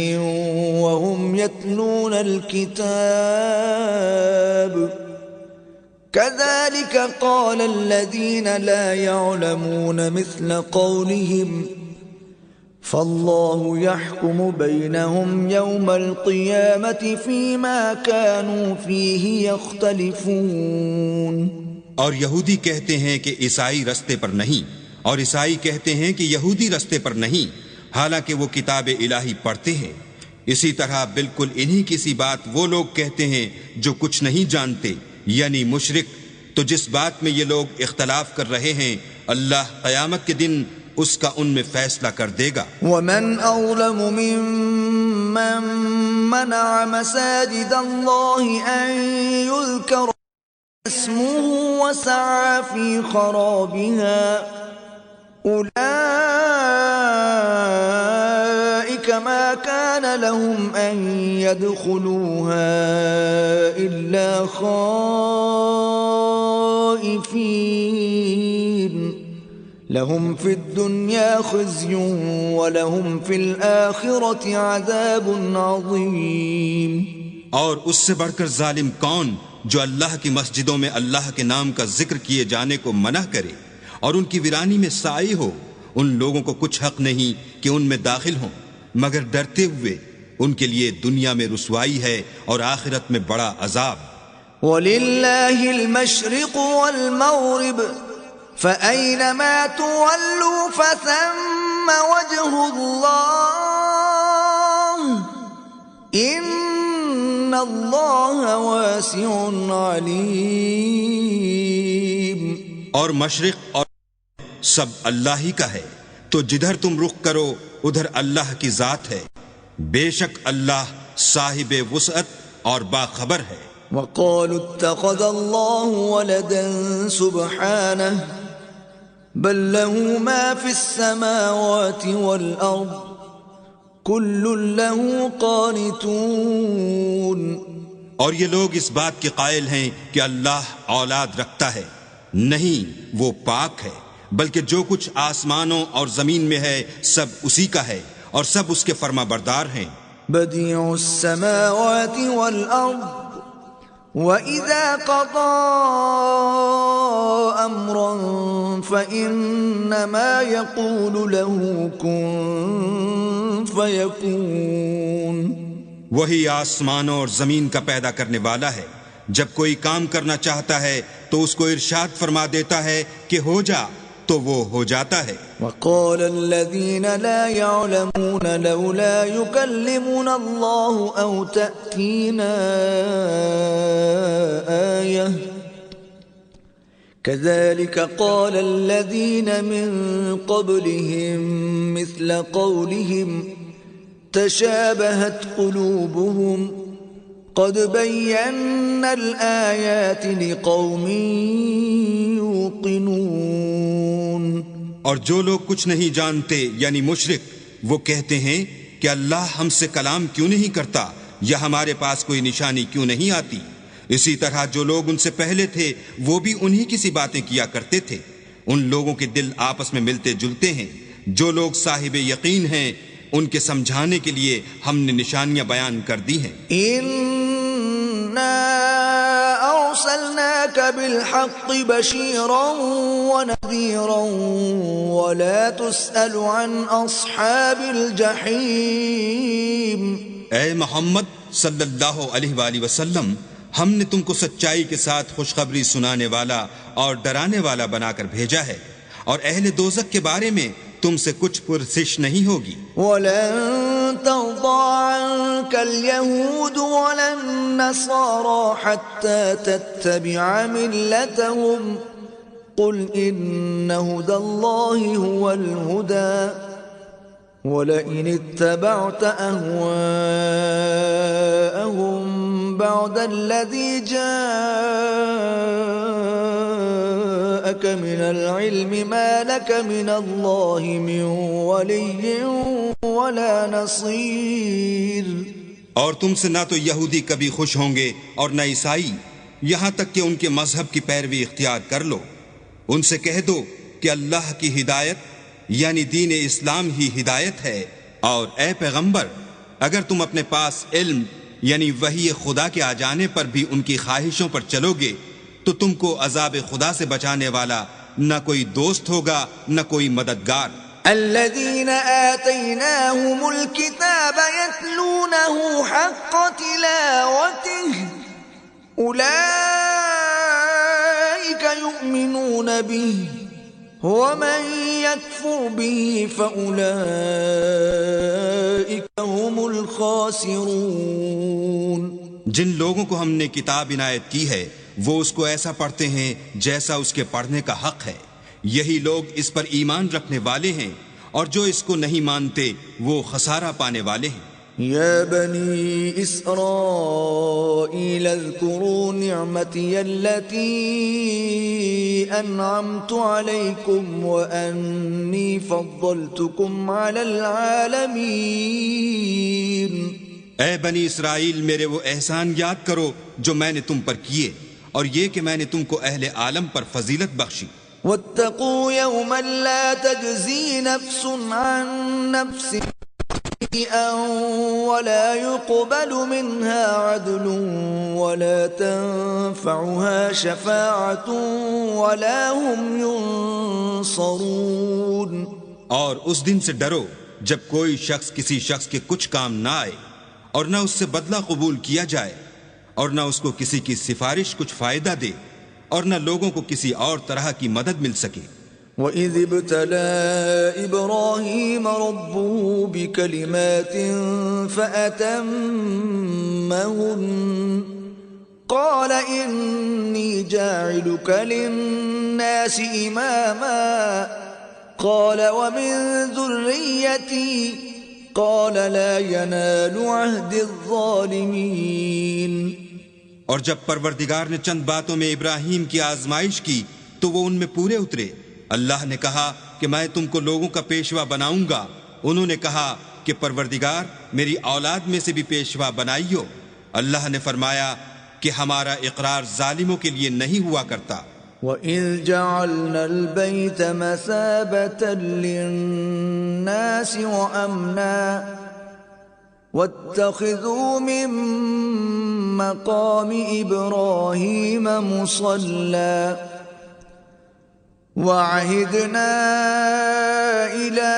وهم يتلون الكتاب كذلك قال الذين لا يعلمون مثل قولهم فالله يحكم بينهم يوم القيامة فيما كانوا فيه يختلفون۔ اور یہودی کہتے ہیں کہ عیسائی رستے پر نہیں، اور عیسائی کہتے ہیں کہ یہودی رستے پر نہیں، حالانکہ وہ کتاب الہی پڑھتے ہیں۔ اسی طرح بالکل انہی کسی بات وہ لوگ کہتے ہیں جو کچھ نہیں جانتے، یعنی مشرک۔ تو جس بات میں یہ لوگ اختلاف کر رہے ہیں اللہ قیامت کے دن اس کا ان میں فیصلہ کر دے گا۔ وَمَنْ أَظْلَمُ مِمَّن مَّنَعَ مَسَاجِدَ اللَّهِ أَن يُذْكَرَ اسْمُهُ وَسَعَىٰ فِي خَرَابِهَا أُولَٰئِكَ مَا كَانَ لَهُمْ أَن يَدْخُلُوهَا إِلَّا خَائِفِينَ لهم في الدنيا خزي ولهم في الآخرة عذاب عظيم۔ اور اس سے بڑھ کر ظالم کون جو اللہ کی مسجدوں میں اللہ کے نام کا ذکر کیے جانے کو منع کرے اور ان کی ویرانی میں سائی ہو؟ ان لوگوں کو کچھ حق نہیں کہ ان میں داخل ہوں مگر ڈرتے ہوئے، ان کے لیے دنیا میں رسوائی ہے اور آخرت میں بڑا عذاب۔ وَلِلَّهِ الْمَشْرِقُ وَالْمَغْرِبُ فَأَيْنَمَا تُوَلُّوا فَثَمَّ وَجْهُ اللَّهِ إِنَّ اللَّهَ وَاسِعٌ عَلِيمٌ۔ اور مشرق اور سب اللہ ہی کا ہے، تو جدھر تم رخ کرو ادھر اللہ کی ذات ہے، بے شک اللہ صاحب وسعت اور باخبر ہے۔ وَقَالُوا اتَّخَذَ اللَّهُ وَلَدًا سُبْحَانَهُ بَل لَّهُ مَا فِي السَّمَاوَاتِ وَالْأَرْضِ كُلٌّ لَّهُ قَانِتُونَ۔ اور یہ لوگ اس بات کے قائل ہیں کہ اللہ اولاد رکھتا ہے، نہیں، وہ پاک ہے، بلکہ جو کچھ آسمانوں اور زمین میں ہے سب اسی کا ہے اور سب اس کے فرما بردار ہیں۔ بدیع السماوات والارض وَإِذَا قَضَى أَمْرًا فَإِنَّمَا يَقُولُ لَهُ كُن فَيَكُونُ۔ وہی آسمانوں اور زمین کا پیدا کرنے والا ہے، جب کوئی کام کرنا چاہتا ہے تو اس کو ارشاد فرما دیتا ہے کہ ہو جا، تو وہ ہو جاتا ہے۔ وقال الذين لا يعلمون لولا يكلمنا الله أو تأتينا آية كذلك قال الذين من قبلهم مثل قولهم تشابهت قلوبهم قد بينا الآيات لقوم يوقنون۔ اور جو لوگ کچھ نہیں جانتے یعنی مشرک، وہ کہتے ہیں کہ اللہ ہم سے کلام کیوں نہیں کرتا، یا ہمارے پاس کوئی نشانی کیوں نہیں آتی۔ اسی طرح جو لوگ ان سے پہلے تھے وہ بھی انہی کی سی باتیں کیا کرتے تھے۔ ان لوگوں کے دل آپس میں ملتے جلتے ہیں۔ جو لوگ صاحب یقین ہیں ان کے سمجھانے کے لیے ہم نے نشانیاں بیان کر دی ہیں۔ أرسلناك بالحق بشيرا ونذيرا ولا تسأل عن أصحاب الجحيم۔ اے محمد صلی اللہ علیہ وآلہ وسلم، ہم نے تم کو سچائی کے ساتھ خوشخبری سنانے والا اور ڈرانے والا بنا کر بھیجا ہے، اور اہل دوزخ کے بارے میں تم سے کچھ پرسش نہیں ہوگی۔ وَلَن تَرْضَىٰ عَنكَ الْيَهُودُ وَلَا النَّصَارَىٰ حَتَّىٰ تَتَّبِعَ مِلَّتَهُمْ قُلْ إِنَّ هُدَى اللَّهِ هُوَ الْهُدَىٰ وَلَئِنِ اتَّبَعْتَ أَهْوَاءَهُمْ بَعْدَ الَّذِي جَاءَكَ مِنَ الْعِلْمِ مَا لَكَ مِنَ اللَّهِ مِنْ وَلِيٍّ وَلَا نَصِيرٍ۔ اور تم سے نہ تو یہودی کبھی خوش ہوں گے اور نہ عیسائی، یہاں تک کہ ان کے مذہب کی پیروی اختیار کر لو۔ ان سے کہہ دو کہ اللہ کی ہدایت یعنی دین اسلام ہی ہدایت ہے، اور اے پیغمبر اگر تم اپنے پاس علم یعنی وحی خدا کے آ جانے پر بھی ان کی خواہشوں پر چلو گے تو تم کو عذاب خدا سے بچانے والا نہ کوئی دوست ہوگا نہ کوئی مددگار۔ الذين آتيناهم الكتاب يتلونه حق تلاوته أولئك يؤمنون به ومن يكفر به فأولئك هم الخاسرون۔ جن لوگوں کو ہم نے کتاب عنایت کی ہے وہ اس کو ایسا پڑھتے ہیں جیسا اس کے پڑھنے کا حق ہے، یہی لوگ اس پر ایمان رکھنے والے ہیں، اور جو اس کو نہیں مانتے وہ خسارہ پانے والے ہیں۔ یا بنی اسرائیل اذکروا نعمتی التي انعمت علیکم وانی فضلتکم علی العالمین۔ اے بنی اسرائیل، میرے وہ احسان یاد کرو جو میں نے تم پر کیے، اور یہ کہ میں نے تم کو اہل عالم پر فضیلت بخشی۔ واتقوا يوما لا تجزي نفس عن نفس شيئا ولا يقبل منها عدل ولا تنفعها شفاعة ولا هم ينصرون۔ اور اس دن سے ڈرو جب کوئی شخص کسی شخص کے کچھ کام نہ آئے، اور نہ اس سے بدلہ قبول کیا جائے، اور نہ اس کو کسی کی سفارش کچھ فائدہ دے، اور نہ لوگوں کو کسی اور طرح کی مدد مل سکے۔ وَإِذِ ابْتَلَىٰ إِبْرَاهِيمَ رَبُّهُ بِكَلِمَاتٍ فَأَتَمَّهُنَّ قَالَ إِنِّي جَاعِلُكَ لِلنَّاسِ إِمَامًا قَالَ وَمِن ذُرِّيَّتِي قَالَ لَا يَنَالُ عَهْدِ الظَّالِمِينَ۔ اور جب پروردگار نے چند باتوں میں ابراہیم کی آزمائش کی تو وہ ان میں پورے اترے۔ اللہ نے کہا کہ میں تم کو لوگوں کا پیشوا بناؤں گا۔ انہوں نے کہا کہ پروردگار میری اولاد میں سے بھی پیشوا بنائیو۔ اللہ نے فرمایا کہ ہمارا اقرار ظالموں کے لیے نہیں ہوا کرتا۔ وَإِذْ جَعَلْنَا الْبَيْتَ مَثَابَةً لِلنَّاسِ وَأَمْنًا وَاتَّخِذُوا مِن مَّقَامِ إِبْرَاهِيمَ مُصَلًّى وَعَهِدْنَا إِلَىٰ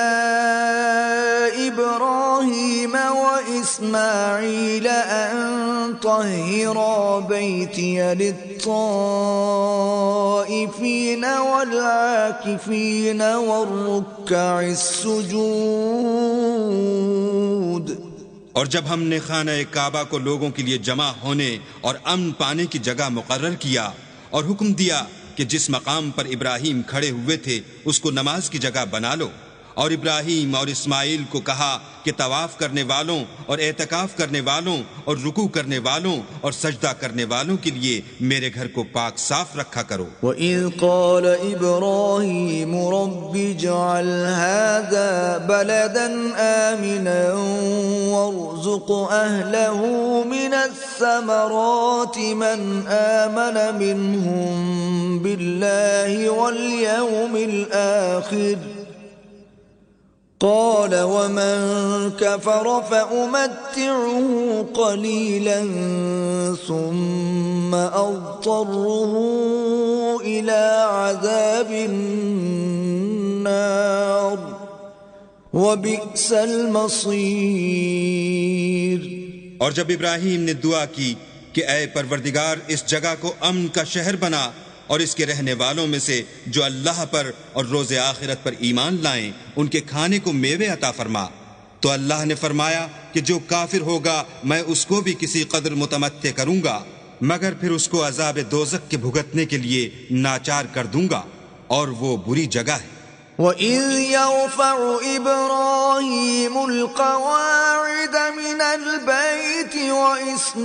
إِبْرَاهِيمَ وَإِسْمَاعِيلَ وإسماعيل أن طهرا بيتي للطائفين والعاكفين والركع السجود۔ اور جب ہم نے خانہ کعبہ کو لوگوں کے لیے جمع ہونے اور امن پانے کی جگہ مقرر کیا اور حکم دیا کہ جس مقام پر ابراہیم کھڑے ہوئے تھے اس کو نماز کی جگہ بنا لو، اور ابراہیم اور اسماعیل کو کہا کہ طواف کرنے والوں اور اعتکاف کرنے والوں اور رکوع کرنے والوں اور سجدہ کرنے والوں کے لیے میرے گھر کو پاک صاف رکھا کرو۔ وَإِذْ قَالَ إِبْرَاهِيمُ رَبِّ اجْعَلْ هَذَا بَلَدًا آمِنًا وَارْزُقْ أَهْلَهُ مِنَ الثَّمَرَاتِ مَنْ آمَنَ مِنْهُمْ بِاللَّهِ وَالْيَوْمِ الْآخِرِ قال ومن كفر فأمتعه قليلا ثم أضطره إلى عذاب النار وبئس المصير۔ اور جب ابراہیم نے دعا کی کہ اے پروردگار اس جگہ کو امن کا شہر بنا اور اس کے رہنے والوں میں سے جو اللہ پر اور روز آخرت پر ایمان لائیں ان کے کھانے کو میوے عطا فرما، تو اللہ نے فرمایا کہ جو کافر ہوگا میں اس کو بھی کسی قدر متمتع کروں گا مگر پھر اس کو عذاب دوزخ کے بھگتنے کے لیے ناچار کر دوں گا اور وہ بری جگہ ہے۔ وَإِذْ يَرْفَعُ إِبْرَاهِيمُ الْقَوَاعِدَ مِنَ الْبَيْتِ وَإِسْمَاعِيلُ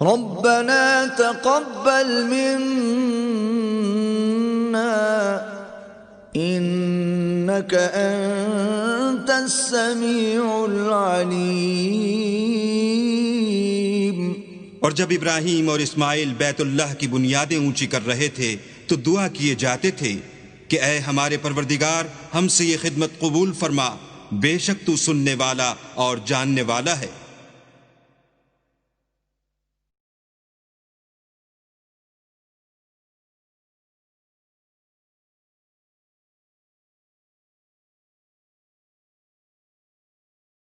رَبَّنَا تَقَبَّلْ مِنَّا إِنَّكَ أَنْتَ السَّمِيعُ الْعَلِيمُ۔ اور جب ابراہیم اور اسماعیل بیت اللہ کی بنیادیں اونچی کر رہے تھے تو دعا کیے جاتے تھے کہ اے ہمارے پروردگار ہم سے یہ خدمت قبول فرما، بے شک تو سننے والا اور جاننے والا ہے۔